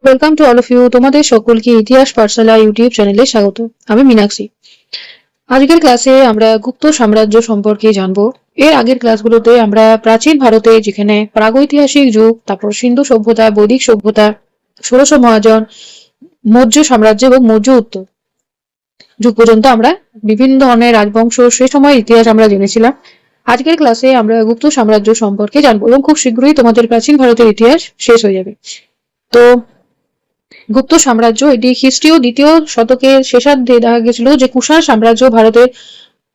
Welcome to all of you. তোমাদের সকলকে ইতিহাস পাঠশালা ইউটিউব চ্যানেলে স্বাগত। আমি মীনাক্ষী। আজকের ক্লাসে আমরা গুপ্ত সাম্রাজ্য সম্পর্কে জানবো। এর আগের ক্লাসগুলোতে আমরা প্রাচীন ভারতে, যেখানে প্রাগৈতিহাসিক যুগ, তারপর সিন্ধু সভ্যতা, বৈদিক সভ্যতা, ষোড়শ মহাজন, মৌর্য সাম্রাজ্য এবং মৌর্য উত্তর যুগ পর্যন্ত আমরা বিভিন্ন ধরনের রাজবংশ, সে সময়ের ইতিহাস আমরা জেনেছিলাম। আজকের ক্লাসে আমরা গুপ্ত সাম্রাজ্য সম্পর্কে জানবো এবং খুব শীঘ্রই তোমাদের প্রাচীন ভারতের ইতিহাস শেষ হয়ে যাবে। তো গুপ্ত সাম্রাজ্য, এটি খ্রিস্টীয় দ্বিতীয় শতকের শেষার্ধে দেখা গেছিল যে কুষাণ সাম্রাজ্য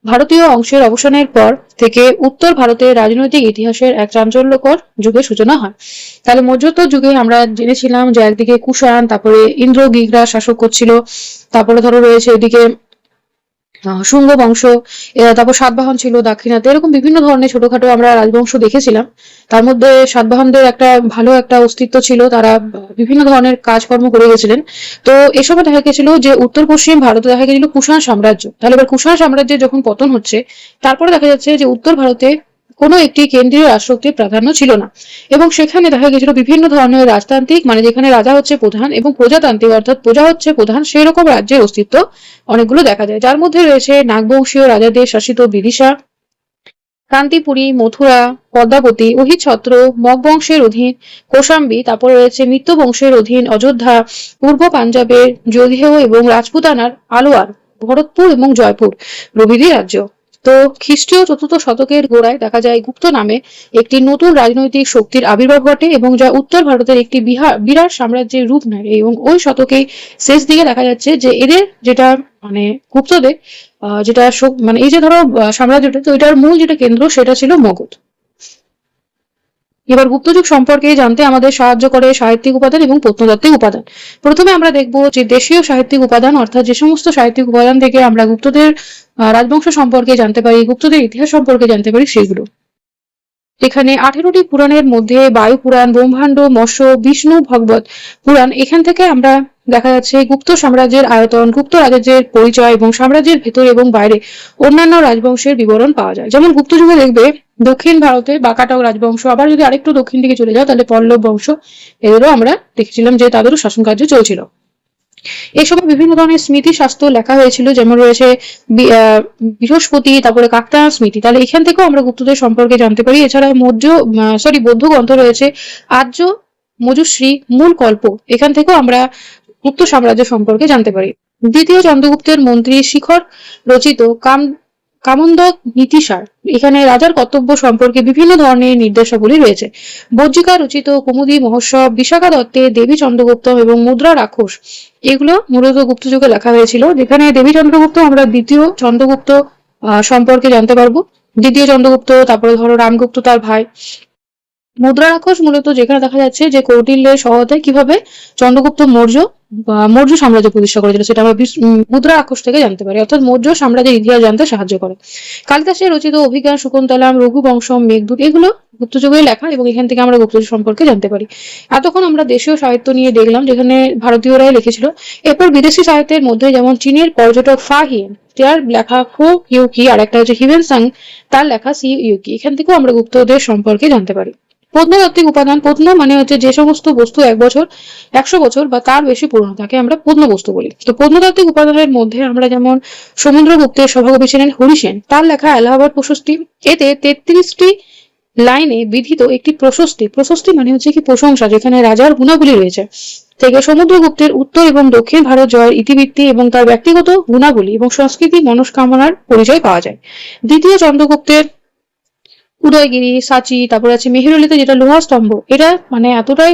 ভারতীয় অংশের অবসানের পর থেকে উত্তর ভারতের রাজনৈতিক ইতিহাসের এক চাঞ্চল্যকর যুগের সূচনা হয়। তাহলে মৌর্যোত্তর যুগে আমরা জেনেছিলাম যে একদিকে কুষাণ, তারপরে ইন্দ্র গিগরা শাসক করছিল, তারপরে ধরো রয়েছে এদিকে শুঙ্গ বংশ, তারপর সাতবাহন ছিল দাক্ষিণাত্যে। এরকম বিভিন্ন ধরনের ছোটখাটো আমরা রাজবংশ দেখেছিলাম। তার মধ্যে সাতবাহনদের ভালো একটা অস্তিত্ব ছিল, তারা বিভিন্ন ধরনের কাজকর্ম করে গেছিলেন। তো এ সময় দেখা গেছিল যে উত্তর পশ্চিম ভারতে দেখা গেছিল কুষাণ সাম্রাজ্য। তাহলে এবার কুষাণ সাম্রাজ্যের যখন পতন হচ্ছে, তারপরে দেখা যাচ্ছে যে উত্তর ভারতে কোনো একটি কেন্দ্রীয় রাজশক্তির প্রাধান্য ছিল না, এবং সেখানে দেখা গেছিল বিভিন্ন ধরনের রাজতান্ত্রিক, মানে যেখানে রাজা হচ্ছে প্রধান, এবং প্রজাতান্ত্রিক অর্থাৎ প্রজা হচ্ছে প্রধান, সেই রকম রাজ্যের অস্তিত্ব অনেকগুলো দেখা যায়। যার মধ্যে রয়েছে নাগবংশীয় রাজাদের শাসিত বিদিশা, কান্তিপুরী, মথুরা, পদ্মাবতী, অহিচ্ছত্র, মগ বংশের অধীন কোশাম্বী, তারপরে রয়েছে মিত্র বংশের অধীন অযোধ্যা, পূর্ব পাঞ্জাবের যোধেয় এবং রাজপুতানার আলোয়ার, ভরতপুর এবং জয়পুর প্রভৃতি রাজ্য। তো খ্রিস্টীয় চতুর্থ শতকের গোড়ায় দেখা যায় গুপ্ত নামে একটি নতুন রাজনৈতিক শক্তির আবির্ভাব ঘটে, এবং যা উত্তর ভারতের একটি বিরাট সাম্রাজ্যের রূপ নেয়। এবং ওই শতকেই শেষ দিকে দেখা যাচ্ছে যে এদের যেটা মানে গুপ্তদের যেটা মানে এই যে ধরো সাম্রাজ্যটা, তো এটার মূল যেটা কেন্দ্র সেটা ছিল মগধ। এবার গুপ্তযুগ সম্পর্কে জানতে আমাদের সাহায্য করে সাহিত্যিক উপাদান এবং প্রত্নতাত্ত্বিক উপাদান। প্রথমে আমরা দেখব যে দেশীয় সাহিত্যিক উপাদান, অর্থাৎ যে সমস্ত সাহিত্যিক উপাদান থেকে আমরা গুপ্তদের রাজবংশ সম্পর্কে জানতে পারি, গুপ্তদের ইতিহাস সম্পর্কে জানতে পারি, সেগুলো এখানে 18টি পুরাণের মধ্যে বায়ু পুরাণ, ব্রহ্মাণ্ড, মৎস্য, বিষ্ণু, ভগবত পুরাণ, এখান থেকে আমরা দেখা যাচ্ছে গুপ্ত সাম্রাজ্যের আয়তন, গুপ্ত রাজ্যের পরিচয় এবং সাম্রাজ্যের ভেতর এবং বাইরে অন্যান্য রাজবংশের বিবরণ পাওয়া যায়। যেমন গুপ্ত যুগে দেখবে দক্ষিণ ভারতে বাকাটক রাজবংশ, আবার যদি আরেকটু দক্ষিণ দিকে চলে যাও তাহলে পল্লব বংশ, এদেরও আমরা দেখেছিলাম যে তাদেরও শাসন কার্য চলছিল। এই সময় বিভিন্ন ধরনের স্মৃতি শাস্ত্র লেখা হয়েছিল, যেমন রয়েছে বৃহস্পতি, তারপরে কাকতায়ন স্মৃতি। তাহলে এখান থেকেও আমরা গুপ্তদের সম্পর্কে জানতে পারি। এছাড়া বৌদ্ধ গ্রন্থ রয়েছে আর্য, মজুশ্রী, মূল কল্প, এখান থেকেও আমরা গুপ্ত সাম্রাজ্য সম্পর্কে জানতে পারি। দ্বিতীয় চন্দ্রগুপ্তের মন্ত্রী শিখর রচিত কামন্দক নীতিসার, এখানে রাজার কর্তব্য সম্পর্কে বিভিন্ন ধরনের নির্দেশাবলী রয়েছে। বজ্জিকা রচিত কুমুদি মহোৎসব, বিশাখা দত্তের দেবী চন্দ্রগুপ্ত এবং মুদ্রা রাক্ষস, এগুলো মূলত গুপ্ত যুগে লেখা হয়েছিল, যেখানে দেবী চন্দ্রগুপ্ত আমরা দ্বিতীয় চন্দ্রগুপ্ত সম্পর্কে জানতে পারবো। দ্বিতীয় চন্দ্রগুপ্ত, তারপরে ধরো রামগুপ্ত তার ভাই। মুদ্রা রাক্ষস মূলত যেখানে দেখা যাচ্ছে যে কৌটিল্যের সহায়তায় কিভাবে চন্দ্রগুপ্ত মৌর্য সাম্রাজ্য প্রতিষ্ঠা করেছিল, সেটা আমরা মুদ্রা রাক্ষস থেকে জানতে পারি, অর্থাৎ মৌর্য সাম্রাজ্যের ইতিহাস জানতে সাহায্য করে। কালিদাসের রচিত অভিজ্ঞান, শকুন্তলাম, রঘুবংশম, মেঘদূত, এগুলো গুপ্ত যুগে লেখা, এবং এখান থেকে আমরা গুপ্তযুগ সম্পর্কে জানতে পারি। এতক্ষণ আমরা দেশীয় সাহিত্য নিয়ে দেখলাম, যেখানে ভারতীয়রাই লিখেছিল। এরপর বিদেশি সাহিত্যের মধ্যে যেমন চীনের পর্যটক ফা হিয়েন, তার লেখা খো ইউকি, আর একটা হচ্ছে হিউয়েন সাং, তার লেখা সি ইউকি, এখান থেকেও আমরা গুপ্তদের সম্পর্কে জানতে পারি। প্রত্নতাত্ত্বিক উপাদান, প্রত্ন মানে হচ্ছে যে সমস্ত বস্তু 100 বছর বা তার বেশি পুরনো থাকে আমরা প্রত্নবস্তু বলি। তো প্রত্নতাত্ত্বিক উপাদানের মধ্যে আমরা যেমন সমুদ্রগুপ্তের সভাকবি ছিলেন হরিসেন, তার লেখা এলাহাবাদ প্রশস্তি, এতে 33টি লাইনে বিধিত একটি প্রশস্তি মানে হচ্ছে কি প্রশংসা, যেখানে রাজার গুণাবলী রয়েছে, থেকে সমুদ্রগুপ্তের উত্তর এবং দক্ষিণ ভারত জয়ের ইতিবৃত্তি এবং তার ব্যক্তিগত গুণাবলী এবং সংস্কৃতি মনস্কামনার পরিচয় পাওয়া যায়। দ্বিতীয় চন্দ্রগুপ্তের উদয়গিরি, সাচি, তারপর আছে মেহেরুলিতে যেটা লোহা স্তম্ভ, এটা মানে এতটাই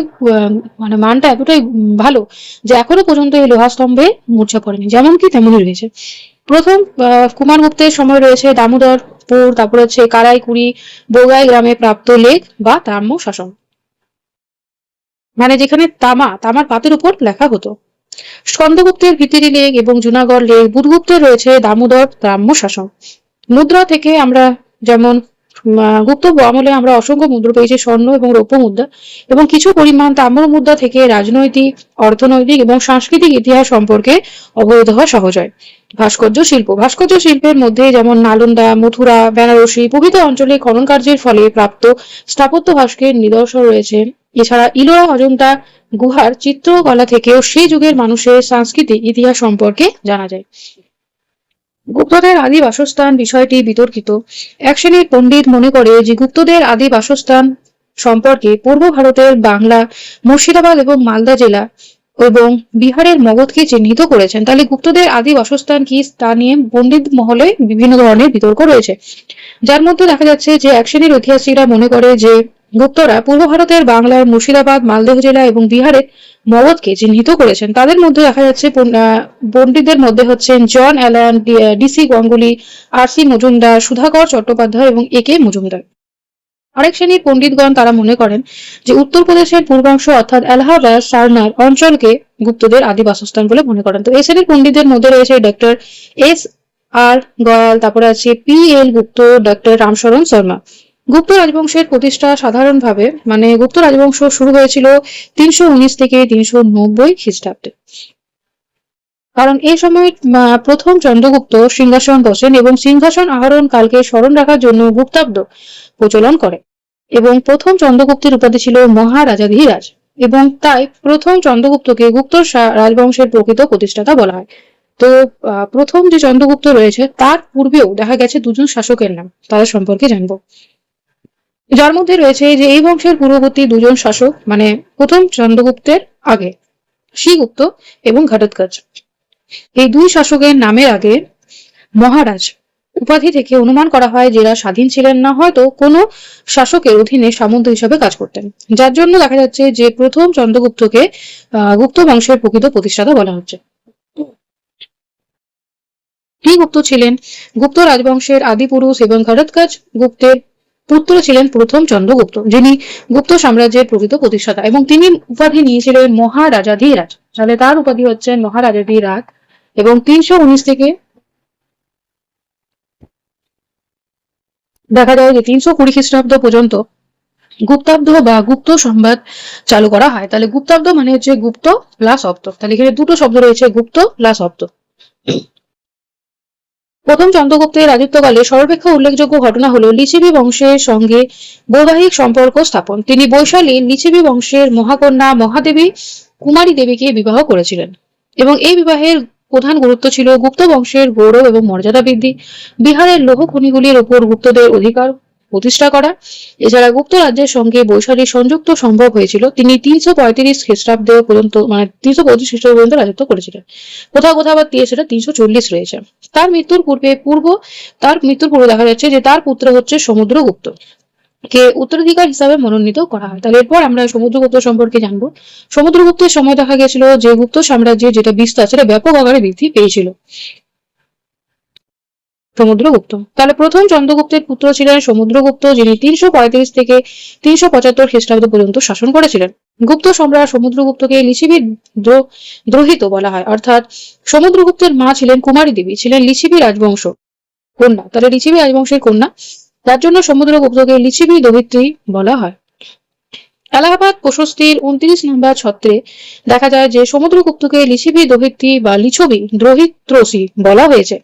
মানে মানটা এতটাই ভালো যে এখনো পর্যন্ত এই লোহা স্তম্ভে মূর্ছা পড়েনি, যেমন কি তেমনই রয়েছে। প্রথম কুমারগুপ্তের সময় রয়েছে দামোদরপুর, তারপর হচ্ছে কারাইকুড়ি, বোগাই গ্রামে প্রাপ্ত লেখ বা তাম্য শাসন, মানে যেখানে তামার পাতের উপর লেখা হতো। স্কন্দগুপ্তের ভিতিরি লেখ এবং জুনাগড় লেখ। বুধগুপ্তের রয়েছে দামোদর গ্রাম্য শাসন। মুদ্রা থেকে আমরা যেমন গুপ্ত আমলে আমরা অসংখ্য মুদ্রা পেয়েছি, স্বর্ণ এবং রৌপ্য মুদ্রা এবং কিছু পরিমাণ তাম্র মুদ্রা থেকে রাজনৈতিক, অর্থনৈতিক এবং সাংস্কৃতিক ইতিহাস সম্পর্কে অবহিত হওয়া সহজ হয়। ভাস্কর্য শিল্পের মধ্যে যেমন নালন্দা, মথুরা, বেনারসি প্রভৃতি অঞ্চলে খনন কার্যের ফলে প্রাপ্ত স্থাপত্য ভাস্করের নিদর্শন রয়েছে। এছাড়া ইলোরা, অজন্তা গুহার চিত্রকলা থেকেও সেই যুগের মানুষের সাংস্কৃতিক ইতিহাস সম্পর্কে জানা যায়। গুপ্তদের আদি বাসস্থান বিষয়টি বিতর্কিত। এক শ্রেণীর পণ্ডিত মনে করে যে গুপ্তদের আদি বাসস্থান সম্পর্কে পূর্ব ভারতের বাংলা, মুর্শিদাবাদ এবং মালদা জেলা এবং বিহারের মগধকে চিহ্নিত করেছেন। তাহলে গুপ্তদের আদি বাসস্থান কি তা নিয়ে পণ্ডিত মহলে বিভিন্ন ধরনের বিতর্ক রয়েছে, যার মধ্যে দেখা যাচ্ছে যে এক শ্রেণীর ঐতিহাসিকরা মনে করে যে গুপ্তরা পূর্ব ভারতের বাংলার মুর্শিদাবাদ, মালদহ জেলা এবং বিহারের মগধকে চিহ্নিত করেছেন। তাদের মধ্যে দেখা যাচ্ছে পণ্ডিতদের মধ্যে হচ্ছেন John Allan, D C Ganguly, R C. Majumdar, Sudhakar Chattopadhyay এবং এ.কে. মজুমদার। আরেক শ্রেণীর পণ্ডিতগণ তারা মনে করেন যে উত্তরপ্রদেশের পূর্বাংশ অর্থাৎ এলাহাবাদ, সারনাথ অঞ্চলকে গুপ্তদের আদি বাসস্থান বলে মনে করেন। তো এই শ্রেণীর পণ্ডিতদের মধ্যে রয়েছে ডক্টর এস.আর. গয়াল, তারপরে আছে পি.এল. গুপ্ত, ডক্টর রামশরণ শর্মা। গুপ্ত রাজবংশের প্রতিষ্ঠা সাধারণভাবে গুপ্ত রাজবংশ শুরু হয়েছিল 319 থেকে 390 খ্রিস্টাব্দে। কারণ এই সময় প্রথম চন্দ্রগুপ্ত সিংহাসন বসেন এবং সিংহাসন আহরণ কালকে স্মরণ রাখার জন্য গুপ্তাব্দ প্রচলন করে এবং প্রথম চন্দ্রগুপ্তের উপাধি ছিল মহারাজাধিরাজ এবং তাই প্রথম চন্দ্রগুপ্তকে গুপ্ত রাজবংশের প্রকৃত প্রতিষ্ঠাতা বলা হয়। তো প্রথম যে চন্দ্রগুপ্ত রয়েছে তার পূর্বেও দেখা গেছে দুজন শাসকের নাম, তাদের সম্পর্কে জানবো, যার মধ্যে রয়েছে যে এই বংশের পূর্ববর্তী দুজন শাসক প্রথম চন্দ্রগুপ্তের আগে শ্রীগুপ্ত এবং ঘটোৎকচ। এই দুই শাসকের নামের আগে মহারাজ উপাধি থেকে অনুমান করা হয় যে এরা স্বাধীন ছিলেন না, হয়তো কোনো শাসকের অধীনে সামন্ত হিসাবে কাজ করতেন, যার জন্য দেখা যাচ্ছে যে প্রথম চন্দ্রগুপ্তকে গুপ্ত বংশের প্রকৃত প্রতিষ্ঠাতা বলা হচ্ছে। শ্রীগুপ্ত ছিলেন গুপ্ত রাজবংশের আদি পুরুষ এবং ঘটোৎকচ গুপ্তের পুত্র ছিলেন প্রথম চন্দ্রগুপ্ত, যিনি গুপ্ত সাম্রাজ্যের প্রকৃত প্রতিষ্ঠাতা এবং তিনি উপাধি নিয়েছিলেন মহারাজাধিরাজ। তাহলে তার উপাধি হচ্ছেন মহারাজাধিরাজ এবং 319 থেকে দেখা যায় যে 320 খ্রিস্টাব্দ পর্যন্ত গুপ্তাব্দ বা গুপ্ত সংবাদ চালু করা হয়। তাহলে গুপ্তাব্দ হচ্ছে গুপ্ত প্লাস অব্দ। তাহলে এখানে দুটো শব্দ রয়েছে, গুপ্ত প্লাস অব্দ। প্রথম চন্দ্রগুপ্তের রাজত্বকালে সর্বাপেক্ষা উল্লেখযোগ্য ঘটনা হলো লিছিবি বংশের সঙ্গে বৈবাহিক সম্পর্ক স্থাপন। তিনি বৈশালী লিছিবি বংশের মহাকন্যা মহাদেবী কুমারী দেবীকে বিবাহ করেছিলেন এবং এই বিবাহের প্রধান গুরুত্ব ছিল গুপ্ত বংশের গৌরব এবং মর্যাদা বৃদ্ধি, বিহারের লৌহ খনিগুলির উপর গুপ্তদের অধিকার প্রতিষ্ঠা করা। এছাড়া গুপ্ত রাজ্যের সঙ্গে বৈশালী সংযুক্ত সম্ভব হয়েছিল। তিনি 335 খ্রিস্টাব্দ পর্যন্ত 325 খ্রিস্টাব্দ পর্যন্ত রাজত্ব করেছিলেন। কোথাও কোথাও আবার সেটা 340 রয়েছে। তার মৃত্যুর পূর্বে দেখা যাচ্ছে যে তার পুত্র হচ্ছে সমুদ্রগুপ্ত কে উত্তরাধিকার হিসাবে মনোনীত করা হয়। তাহলে এরপর আমরা সমুদ্রগুপ্ত সম্পর্কে জানবো। সমুদ্রগুপ্তের সময় দেখা গেছিল যে গুপ্ত সাম্রাজ্যের যেটা বিস্তার সেটা ব্যাপক আকারে বৃদ্ধি পেয়েছিল। সমুদ্রগুপ্ত, তাহলে প্রথম চন্দ্রগুপ্তের পুত্র ছিলেন সমুদ্রগুপ্ত, যিনি 335 থেকে 375 খ্রিস্টাব্দ পর্যন্ত শাসন করেছিলেন। গুপ্ত সম্রাট সমুদ্রগুপ্তকে লিছিবি দ্রোহিত বলা হয়, অর্থাৎ সমুদ্রগুপ্তের মা ছিলেন কুমারী দেবী, ছিলেন লিছিবি রাজবংশ কন্যা। তাহলে লিছিবি রাজবংশের কন্যা, তার জন্য সমুদ্রগুপ্তকে লিছিবি দৌহিত্রী বলা হয়। এলাহাবাদ প্রশস্তির 29 নম্বর ছত্রে দেখা যায় যে সমুদ্রগুপ্তকে লিছিবি দৌহিত্রী বা লিছবি দ্রোহিত্রসী বলা হয়েছে।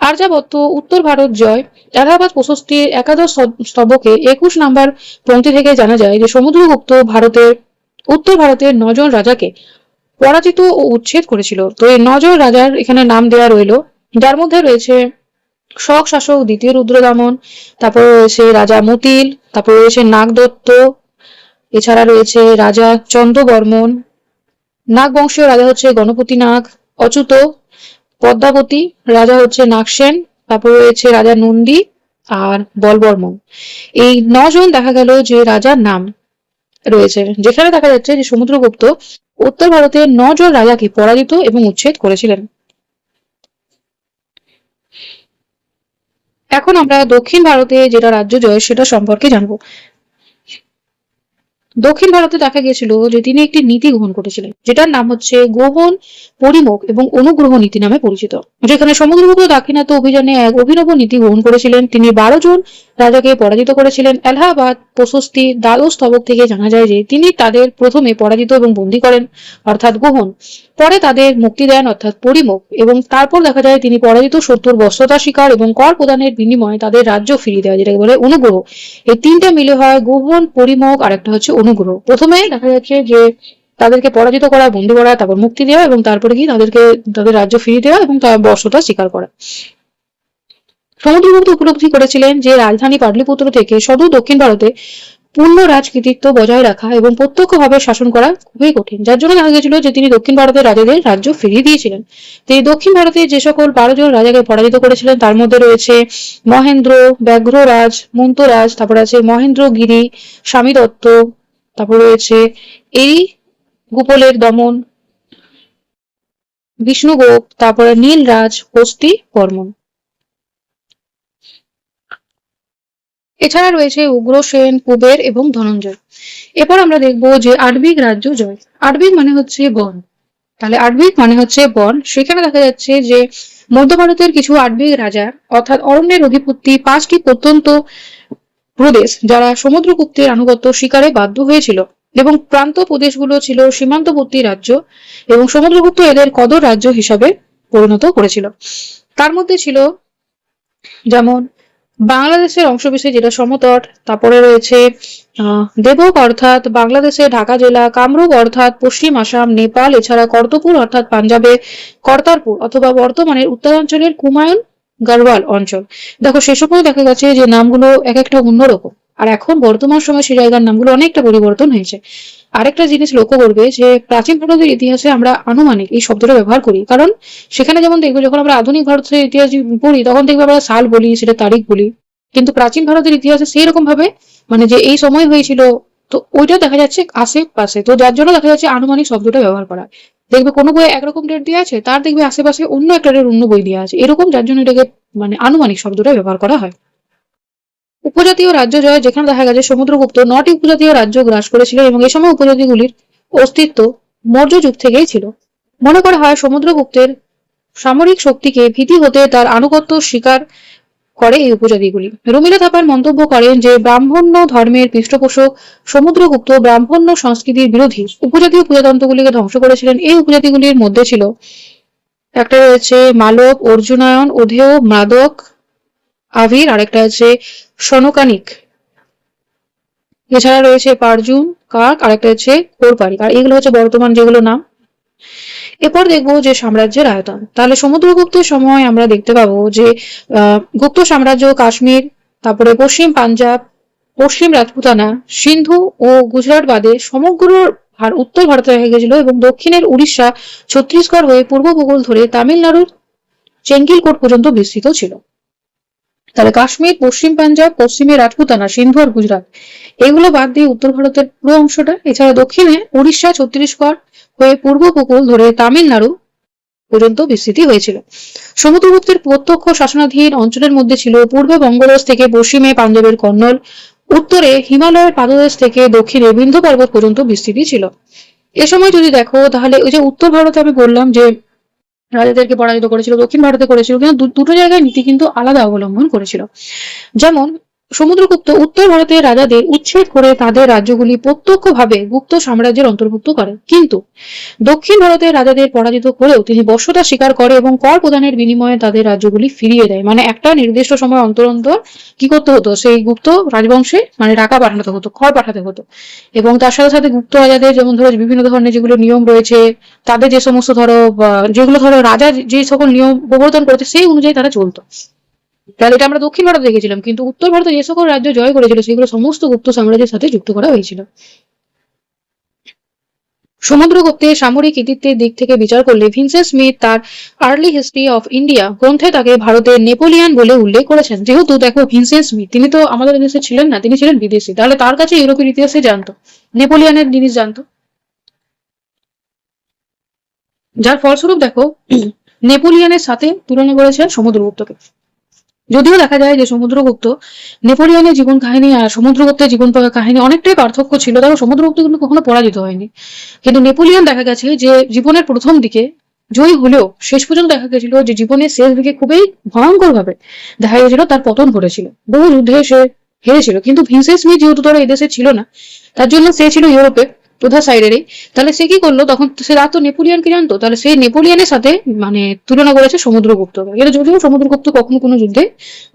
আর্যাবর্ত উত্তর ভারত জয় এলাহাবাদ প্রশস্তির একাদশ স্তবকে 21 নম্বর পংক্তি থেকে জানা যায় যে সমুদ্রগুপ্ত উত্তর ভারতের 9 জন রাজাকে পরাজিত ও উচ্ছেদ করেছিল। তো এই 9 জন রাজার এখানে নাম দেওয়া রইল, যার মধ্যে রয়েছে শক শাসক দ্বিতীয় রুদ্রদামন, তারপর রয়েছে রাজা মতিল, তারপর রয়েছে নাগদত্ত, এছাড়া রয়েছে রাজা চন্দ্রবর্মন। নাগ বংশীয় রাজা হচ্ছে গণপতি নাগ, অচ্যুত, পদ্মাবতী রাজা হচ্ছে নাগসেন, তারপর রয়েছে রাজা নন্দী আর বলবর্মন। এই 9 জন দেখা গেল যে রাজার নাম রয়েছে, যেখানে দেখা যাচ্ছে যে সমুদ্রগুপ্ত উত্তর ভারতের 9 জন রাজাকে পরাজিত এবং উচ্ছেদ করেছিলেন। এখন আমরা দক্ষিণ ভারতে যেটা রাজ্য জয় সেটা সম্পর্কে জানবো। দক্ষিণ ভারতে দেখা গিয়েছিল যে তিনি একটি নীতি গ্রহণ করেছিলেন, যেটার নাম হচ্ছে গ্রহণ, পরিমোখ এবং অনুগ্রহ নীতি নামে পরিচিত। যেখানে সমুদ্রগুপ্ত দাক্ষিণাত্য অভিযানে এক অভিনব নীতি গ্রহণ করেছিলেন। তিনি 12 জন রাজাকে পরাজিত করেছিলেন। এলাহাবাদ প্রশস্তি দ্বাদশ স্তবক থেকে জানা যায় যে তিনি তাদের প্রথমে পরাজিত এবং বন্দী করেন অর্থাৎ গ্রহণ, পরে তাদের মুক্তি দেন অর্থাৎ পরিমোখ, এবং তারপর দেখা যায় তিনি পরাজিত শত্রুর বস্ত্রতা স্বীকার এবং কর প্রদানের বিনিময়ে তাদের রাজ্য ফিরিয়ে দেওয়া, যেটাকে বলে অনুগ্রহ। এই তিনটা মিলে হয় গ্রহণ, পরিমোখ আর একটা হচ্ছে অনুগ্রহ। প্রথমে দেখা যাচ্ছে যে তাদেরকে পরাজিত করা, বন্দী করা, তারপর মুক্তি দেওয়া এবং তারপরে কি তাদেরকে তাদের রাজ্য ফিরিয়ে দেওয়া এবং তার বর্ষতা স্বীকার করা। সমুদ্রগুপ্ত উপলব্ধি করেছিলেন যে রাজধানী পাটলিপুত্র থেকে সদূর দক্ষিণ ভারতে পূর্ণ রাজকৃতিত্ব বজায় রাখা এবং প্রত্যক্ষভাবে শাসন করা খুবই কঠিন, যার জন্য দেখা গেছিল যে তিনি দক্ষিণ ভারতের রাজাদের রাজ্য ফিরিয়ে দিয়েছিলেন। তিনি দক্ষিণ ভারতে যে সকল 12 জন রাজাকে পরাজিত করেছিলেন তার মধ্যে রয়েছে মহেন্দ্র, ব্যাঘ্ররাজ, মন্তরাজ, তারপর আছে মহেন্দ্রগিরি, স্বামী দত্ত, তারপর রয়েছে এই গোপলের দমন, বিষ্ণুগোপ, তারপরে নীলরাজ, হস্তি বর্মন। এছাড়া রয়েছে উগ্রসেন, কুবের এবং ধনঞ্জয়। এরপর আমরা দেখবো যে আটবিক রাজ্য জয়। আটবিক মানে হচ্ছে বন, তাহলে আটবিক মানে হচ্ছে বন। সেখানে দেখা যাচ্ছে যে মধ্য ভারতের কিছু আটবিক রাজা অর্থাৎ অরণ্যের অধিপতি 5টি প্রত্যন্ত প্রদেশ যারা সমুদ্রগুপ্তের আনুগত্য স্বীকারে বাধ্য হয়েছিল, এবং প্রান্ত প্রদেশগুলো ছিল সীমান্তবর্তী রাজ্য এবং সমুদ্রগুপ্ত এদের কদর রাজ্য হিসাবে পরিণত করেছিল। তার মধ্যে ছিল যেমন বাংলাদেশের অংশবিশেষ যেটা সমতট, তারপরে রয়েছে দেবক অর্থাৎ বাংলাদেশের ঢাকা জেলা, কামরূপ অর্থাৎ পশ্চিম আসাম, নেপাল, এছাড়া কর্তপুর অর্থাৎ পাঞ্জাবে কর্তারপুর অথবা বর্তমানের উত্তরাঞ্চলের কুমায়ুন গাড়ওয়াল অঞ্চল। দেখো সে সময় দেখা গেছে যে নামগুলো এক একটা অন্যরকম, আর এখন বর্তমান সময় সেই জায়গার নামগুলো অনেকটা পরিবর্তন হয়েছে। আরেকটা জিনিস লক্ষ্য করবে যে প্রাচীন ভারতের ইতিহাসে আমরা আনুমানিক এই শব্দটা ব্যবহার করি, কারণ সেখানে যেমন দেখবে যখন আমরা আধুনিক ভারতের ইতিহাস পড়ি তখন দেখবে আমরা সাল বলি, সেটা তারিখ বলি, কিন্তু প্রাচীন ভারতের ইতিহাসে সেই রকম ভাবে মানে যে এই সময় হয়েছিল তো ওইটা দেখা যাচ্ছে আশেপাশে, তো যার জন্য দেখা যাচ্ছে আনুমানিক শব্দটা ব্যবহার করা। দেখবে কোনো বইয়ে একরকম ডেট দেওয়া আছে, তার দেখবে আশেপাশে অন্য একটা ডেট অন্য বই দেওয়া আছে, এরকম, যার জন্য এটাকে মানে আনুমানিক শব্দটা ব্যবহার করা হয়। উপজাতীয় রাজ্য জয়, যেখানে দেখা গেছে সমুদ্রগুপ্ত 9টি উপজাতীয় রাজ্য গ্রাস করেছিল এবং এই সময় উপজাতিগুলির অস্তিত্ব মৌর্য যুগ থেকেই ছিল। মনে করা হয় সমুদ্রগুপ্তের সামরিক শক্তিকে ভীতি হতে তার আনুগত্য স্বীকার করে এই উপজাতিগুলি। রমিলা থাপার মন্তব্য করেন যে ব্রাহ্মণ্য ধর্মের পৃষ্ঠপোষক সমুদ্রগুপ্ত ব্রাহ্মণ্য সংস্কৃতির বিরোধী উপজাতীয় প্রজাতন্ত্রগুলিকে ধ্বংস করেছিলেন। এই উপজাতিগুলির মধ্যে ছিল একটা রয়েছে মালব, অর্জুনায়ন, ওধেয়, মাদক, আভির, আরেকটা আছে সনকানিক, এছাড়া রয়েছে পারজুন, কাক, আরেকটা হচ্ছে কোরপারিক, আর এগুলো হচ্ছে বর্তমান যেগুলো নাম। এরপর দেখবো যে সাম্রাজ্যের আয়তন। তাহলে সমুদ্রগুপ্তের সময় আমরা দেখতে পাবো যে গুপ্ত সাম্রাজ্য কাশ্মীর, তারপরে পশ্চিম পাঞ্জাব, পশ্চিম রাজপুতানা, সিন্ধু ও গুজরাট বাদে সমগ্র উত্তর ভারতে হয়ে গেছিল এবং দক্ষিণের উড়িষ্যা, ছত্তিশগড় হয়ে পূর্ব উপকূল ধরে তামিলনাড়ুর চেঙ্গিলকোট পর্যন্ত বিস্তৃত ছিল। তাহলে কাশ্মীর, পশ্চিম পাঞ্জাব, পশ্চিমে রাজপুতানা, সিন্ধু আর গুজরাট এগুলো বাদ দিয়ে উত্তর ভারতের পুরো অংশটা, এছাড়া দক্ষিণে উড়িষ্যা, ছত্তিশগড় হয়ে পূর্ব উপকূল ধরে তামিলনাড়ু পর্যন্ত বিস্তৃতি হয়েছিল। সমুদ্রগুপ্তের প্রত্যক্ষ শাসনাধীন অঞ্চলের মধ্যে ছিল পূর্বে বঙ্গদেশ থেকে পশ্চিমে পাঞ্জাবের কন্নল, উত্তরে হিমালয়ের পাদদেশ থেকে দক্ষিণে বিন্ধ্য পর্বত পর্যন্ত বিস্তৃতি ছিল। এ সময় যদি দেখো তাহলে ওই যে উত্তর ভারতে আমি বললাম যে রাজাদেরকে পরাজিত করেছিল, দক্ষিণ ভারতে করেছিল, কিন্তু দুটো জায়গায় নীতি কিন্তু আলাদা অবলম্বন করেছিল। যেমন সমুদ্রগুপ্ত উত্তর ভারতের রাজাদের উচ্ছেদ করে তাদের রাজ্যগুলি প্রত্যক্ষভাবে গুপ্ত সাম্রাজ্যের অন্তর্ভুক্ত করে, কিন্তু দক্ষিণ ভারতের রাজাদের পরাজিত করেও তিনি বর্ষতা স্বীকার করে এবং কর প্রদানের বিনিময়ে তাদের রাজ্যগুলি ফিরিয়ে দেয়। মানে একটা নির্দিষ্ট সময় অন্তর অন্তর কি করতে হতো, সেই গুপ্ত রাজবংশে মানে টাকা পাঠাতে হতো, খর পাঠাতে হতো, এবং তার সাথে সাথে গুপ্ত রাজাদের যেমন ধরো বিভিন্ন ধরনের যেগুলো নিয়ম রয়েছে, তাদের যে সমস্ত ধরো যেগুলো ধরো রাজা যে সকল নিয়ম প্রবর্তন করেছে সেই অনুযায়ী তারা চলতো। তাহলে এটা আমরা দক্ষিণ ভারতে দেখেছিলাম, কিন্তু উত্তর ভারতে যে সকল রাজ্য জয় করেছিল সেগুলো সমস্ত গুপ্ত সাম্রাজ্যের সাথে যুক্ত করা হয়েছিল। সমুদ্রগুপ্তের সামরিক কৃতিত্বের দিক থেকে বিচার করলে ভিনসেন্ট স্মিথ তার আর্লি হিস্ট্রি অফ ইন্ডিয়া গ্রন্থে তাকে ভারতের নেপোলিয়ান বলে উল্লেখ করেছেন। যেহেতু দেখো ভিনসেন্ট স্মিথ তিনি তো আমাদের দেশে ছিলেন না, তিনি ছিলেন বিদেশি, তাহলে তার কাছে ইউরোপের ইতিহাসে জানতো, নেপোলিয়ানের জিনিস জানতো, যার ফলস্বরূপ দেখো নেপোলিয়ানের সাথে তুলনা করেছেন সমুদ্রগুপ্তকে। যদিও দেখা যায় যে সমুদ্রগুপ্ত নেপোলিয়নের জীবন কাহিনী আর সমুদ্রগুপ্তের জীবন কাহিনী অনেকটাই পার্থক্য ছিল, দেখো সমুদ্রগুপ্ত কিন্তু কখনো পরাজিত হয়নি, কিন্তু নেপোলিয়ন দেখা গেছে যে জীবনের প্রথম দিকে জয়ী হলেও শেষ পর্যন্ত দেখা গেছিল যে জীবনের শেষ দিকে খুবই ভয়ঙ্কর ভাবে দেখা গেছিল তার পতন ঘটেছিল। বহু যুদ্ধে সে হেরেছিল, কিন্তু ভিনসেন্ট স্মিথ যেহেতু ধরো এদেশে ছিল না, তার জন্য সে ছিল ইউরোপে তোধা সাইডেরই। তাহলে সে কি করলো, তখন সে রাত তো নেপোলিয়নকে জানতো, তাহলে সে নেপোলিয়নের সাথে মানে তুলনা করেছে সমুদ্রগুপ্তকে। এটা যদিও সমুদ্রগুপ্ত কখনো কোনো যুদ্ধে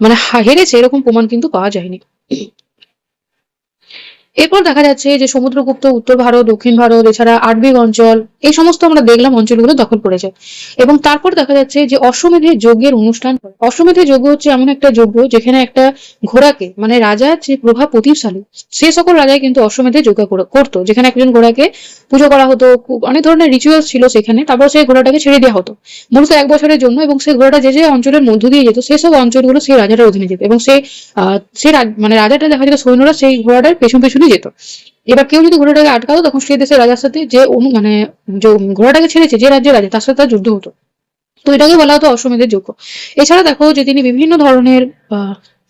মানে হেরেছে এরকম প্রমাণ কিন্তু পাওয়া যায়নি। এরপর দেখা যাচ্ছে যে সমুদ্রগুপ্ত উত্তর ভারত, দক্ষিণ ভারত, এছাড়া আরবিক অঞ্চল, এই সমস্ত আমরা দেখলাম অঞ্চলগুলো দখল করেছে। এবং তারপর দেখা যাচ্ছে যে অশ্বমেধের যজ্ঞের অনুষ্ঠান করে। অশ্বমেধের যজ্ঞ হচ্ছে এমন একটা যজ্ঞ যেখানে একটা ঘোড়াকে মানে রাজার যে প্রভাব প্রতিষ্ঠালী সে সকল রাজাই কিন্তু অশ্বমেধের যজ্ঞ করতো, যেখানে একজন ঘোড়াকে পুজো করা হতো, অনেক ধরনের রিচুয়ালস ছিল সেখানে। তারপর সেই ঘোড়াটাকে ছেড়ে দেওয়া হতো মূলত 1 বছরের জন্য, এবং সেই ঘোড়াটা যে যে অঞ্চলের মধ্য দিয়ে যেত সেসব অঞ্চলগুলো সেই রাজার অধীনে যেত, এবং সে মানে রাজাটা দেখা যেত সৈন্যরা সেই ঘোড়াটার পেছন পেছনই যেত। এবার কেউ যদি ঘোড়াটাকে আটকাতো তখন সেই দেশের রাজার সাথে যে মানে যে ঘোড়াটাকে ছেড়েছে যে রাজ্যের রাজা তার সাথে তার যুদ্ধ হতো। তো এটাকে বলা হতো অশ্বমেধের যজ্ঞ। এছাড়া দেখো যে তিনি বিভিন্ন ধরনের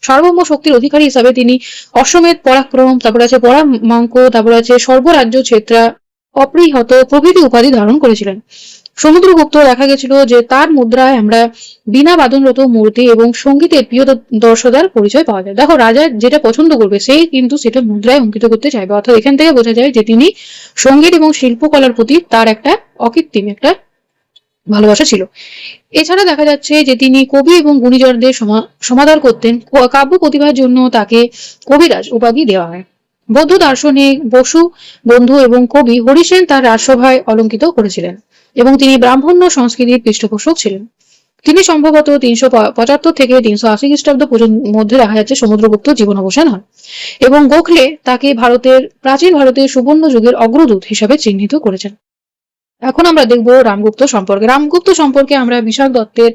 সার্বভৌম শক্তির অধিকারী হিসাবে তিনি অশ্বমেধ পরাক্রম, তারপর আছে পরামাঙ্ক, তারপর আছে সর্বরাজ্য ছেত্রা, অপরিহত প্রভৃতি উপাধি ধারণ করেছিলেন। সমুদ্রগুপ্ত দেখা গেছিল যে তার মুদ্রায় আমরা বিনা বাদনরত মূর্তি এবং সঙ্গীতের প্রিয় দর্শদার পরিচয় পাওয়া যায়। দেখো রাজা যেটা পছন্দ করবে সেই কিন্তু সেটা মুদ্রায় অঙ্কিত করতে চাইবে, অর্থাৎ এখান থেকে বোঝা যায় যে তিনি সঙ্গীত এবং শিল্পকলার প্রতি তার একটা অকৃত্রিম একটা ভালোবাসা ছিল। এছাড়া দেখা যাচ্ছে যে তিনি কবি এবং গুণীজনদের সমাদর করতেন। কাব্য প্রতিভার জন্য তাকে কবিরাজ উপাধি দেওয়া হয়। বৌদ্ধ দার্শনিক বসু বন্ধু এবং কবি হরিসেন তার রাজসভায় অলঙ্কিত করেছিলেন, এবং তিনি ব্রাহ্মণ্য সংস্কৃতির পৃষ্ঠপোষক ছিলেন। তিনি সম্ভবত 375 থেকে 380 খ্রিস্টাব্দ মধ্যে দেখা যাচ্ছে সমুদ্রগুপ্ত জীবন অবসান হয়, এবং গোখলে তাকে প্রাচীন ভারতের সুবর্ণ যুগের অগ্রদূত হিসাবে চিহ্নিত করেছেন। এখন আমরা দেখবো রামগুপ্ত সম্পর্কে। রামগুপ্ত সম্পর্কে আমরা বিশাল দত্তের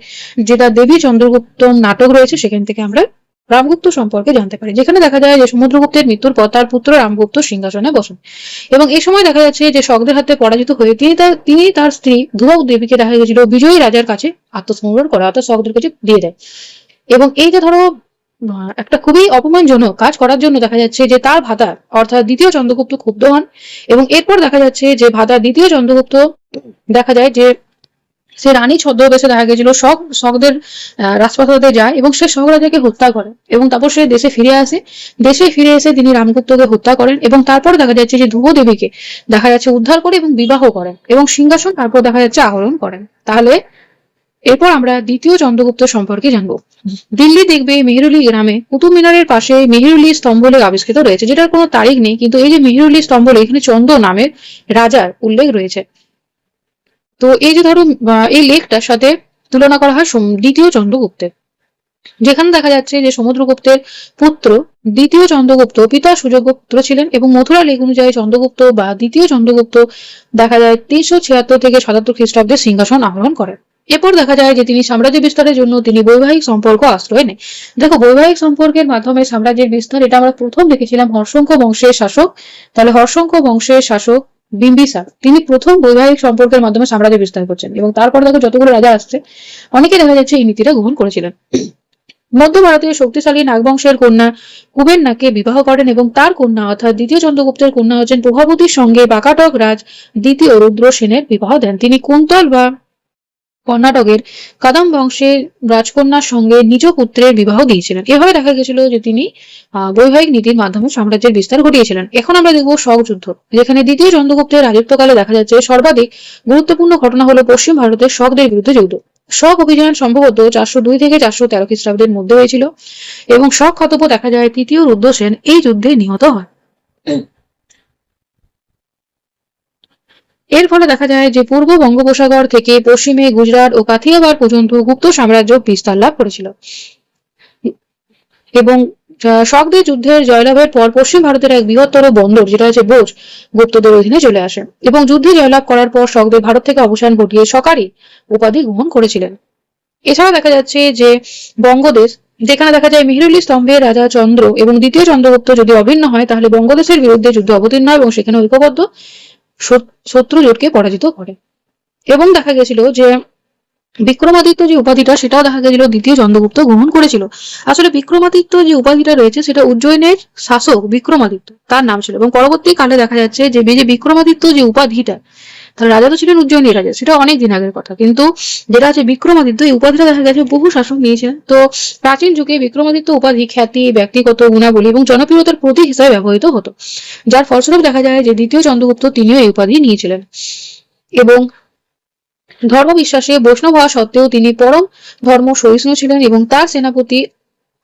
যেটা দেবী চন্দ্রগুপ্ত নাটক রয়েছে সেখান থেকে আমরা রামগুপ্ত সম্পর্কে জানতে পারি, যেখানে দেখা যায় যে সমুদ্রগুপ্তের মৃত্যুর পর তার পুত্র রামগুপ্ত সিংহাসনে বসেন, এবং এই সময় দেখা যাচ্ছে যে শকদের হাতে পরাজিত হয়ে তিনি তার স্ত্রী ধ্রুব দেবীকে দেখা গেছিল বিজয়ী রাজার কাছে আত্মসমর্পণ করা, অর্থাৎ শকদের কাছে দিয়ে দেয়। এবং এই যে ধরো একটা খুবই অপমানজনক কাজ করার জন্য দেখা যাচ্ছে যে তার ভাতা অর্থাৎ দ্বিতীয় চন্দ্রগুপ্ত ক্ষুব্ধ হন, এবং এরপর দেখা যাচ্ছে যে ভাতা দ্বিতীয় চন্দ্রগুপ্ত দেখা যায় যে সে রানী ছদ্মবেশে দেখা গেছিল শকদের রাজপ্রাসাদে যায় এবং সে শক রাজাকে হত্যা করে, এবং তারপর সে দেশে ফিরে আসে। দেশে ফিরে এসে তিনি রামগুপ্তকে হত্যা করেন, এবং তারপর দেখা যাচ্ছে যে ধ্রুব দেবীকে দেখা যাচ্ছে উদ্ধার করে এবং বিবাহ করেন, এবং সিংহাসন তারপর দেখা যাচ্ছে আহরণ করেন। তাহলে এরপর আমরা দ্বিতীয় চন্দ্রগুপ্ত সম্পর্কে জানবো। দিল্লি দেখবে মেহেরুলি গ্রামে কুতুব মিনারের পাশে মেহেরুলি স্তম্ভলেখ আবিষ্কৃত রয়েছে, যেটার কোনো তারিখ নেই, কিন্তু এই যে মেহেরুলি স্তম্ভলেখ এখানে চন্দ্র নামের রাজার উল্লেখ রয়েছে। তো এই যে ধরো এই লেখটার সাথে তুলনা করা হয় দ্বিতীয় চন্দ্রগুপ্তের, যেখানে দেখা যাচ্ছে যে সমুদ্রগুপ্তের পুত্র দ্বিতীয় চন্দ্রগুপ্ত পিতা সুযোগ্য পুত্র ছিলেন, এবং মথুরা লেখ অনুযায়ী চন্দ্রগুপ্ত বা দ্বিতীয় চন্দ্রগুপ্ত দেখা যায় 376 থেকে 77 খ্রিস্টাব্দে সিংহাসন আহরণ করেন। এরপর দেখা যায় যে তিনি সাম্রাজ্য বিস্তারের জন্য তিনি বৈবাহিক সম্পর্ক আশ্রয় নেন। দেখো বৈবাহিক সম্পর্কের মাধ্যমে সাম্রাজ্যের বিস্তার এটা আমরা প্রথম দেখেছিলাম হর্ষঙ্ক বংশের শাসক। তাহলে হর্ষঙ্ক বংশের শাসক বিম্বিসার তিনি প্রথম বৈবাহিক সম্পর্কের মাধ্যমে সাম্রাজ্য বিস্তার করছেন, এবং তারপর দেখো যতগুলো রাজা আসছে অনেকে দেখা যাচ্ছে এই নীতিটা গ্রহণ করেছিলেন। মধ্য ভারতের শক্তিশালী নাগবংশের কন্যা কুবেরনাকে বিবাহ করেন, এবং তার কন্যা অর্থাৎ দ্বিতীয় চন্দ্রগুপ্তের কন্যা হচ্ছেন প্রভাবতীর সঙ্গে বাকাটক রাজ দ্বিতীয় রুদ্র সেনের বিবাহ দেন। তিনি কুন্তল বা কর্ণাটকের কাদম্ব বংশের রাজকন্যার সঙ্গে নিজ পুত্রের বিবাহ দিয়েছিলেন। এভাবে দেখা গেছিল যে তিনি বৈবাহিক নীতির মাধ্যমে সাম্রাজ্যের বিস্তার ঘটিয়েছিলেন। এখন আমরা দেখব শক যুদ্ধ, যেখানে দ্বিতীয় চন্দ্রগুপ্তের রাজত্বকালে দেখা যাচ্ছে সর্বাধিক গুরুত্বপূর্ণ ঘটনা হলো পশ্চিম ভারতের শকদের বিরুদ্ধে যুদ্ধ। শক অভিযান সম্ভবত 402 থেকে 413 খ্রিস্টাব্দের মধ্যে হয়েছিল, এবং শক খতব্য দেখা যায় তৃতীয় রুদ্রসেন এই যুদ্ধে নিহত হয়। এর ফলে দেখা যায় যে পূর্ব বঙ্গোপসাগর থেকে পশ্চিমে গুজরাট ও কাথিয়াবাড় পর্যন্ত গুপ্ত সাম্রাজ্য বিস্তার লাভ করেছিল, এবং শকদের যুদ্ধের জয়লাভের পর পশ্চিম ভারতের এক বৃহত্তর বন্দর যেটা হচ্ছে বোজ গুপ্তদের অধীনে চলে আসে, এবং যুদ্ধে জয়লাভ করার পর শকদের ভারত থেকে অবসান ঘটিয়ে শকারি উপাধি গ্রহণ করেছিলেন। এছাড়া দেখা যাচ্ছে যে বঙ্গদেশ, যেখানে দেখা যায় মেহেরুলি স্তম্ভের রাজা চন্দ্র এবং দ্বিতীয় চন্দ্রগুপ্ত যদি অভিন্ন হয় তাহলে বঙ্গদেশের বিরুদ্ধে যুদ্ধে অবতীর্ণ হয়, এবং সেখানে ঐক্যবদ্ধ শত্রু জোটকে পরাজিত করে। এবং দেখা গেছিল যে বিক্রমাদিত্য যে উপাধিটা সেটাও দেখা গেছিল দ্বিতীয় চন্দ্রগুপ্ত গ্রহণ করেছিল। আসলে বিক্রমাদিত্য যে উপাধিটা রয়েছে সেটা উজ্জয়িনের শাসক বিক্রমাদিত্য তার নাম ছিল, এবং পরবর্তীকালে দেখা যাচ্ছে যে বিক্রমাদিত্য যে উপাধিটা তাহলে রাজা তো ছিলেন উজ্জয়িনী রাজা, সেটা অনেক দিন আগের কথা। কিন্তু যেটা আছে বিক্রমাদিত্য, এই উপাধিটা দেখা গেছে বহু শাসক নিয়েছিলেন। তো প্রাচীন যুগে বিক্রমাদিত্য উপাধি খ্যাতি, ব্যক্তিগত গুণাবলী এবং জনপ্রিয়তার প্রতীক হিসেবে ব্যবহৃত হতো, যার ফলস্বরূপ দেখা যায় যে দ্বিতীয় চন্দ্রগুপ্ত তিনিও এই উপাধি নিয়েছিলেন। এবং ধর্ম বিশ্বাসে বৈষ্ণব হওয়া সত্ত্বেও তিনি পরম ধর্ম সহিষ্ণু ছিলেন এবং তার সেনাপতি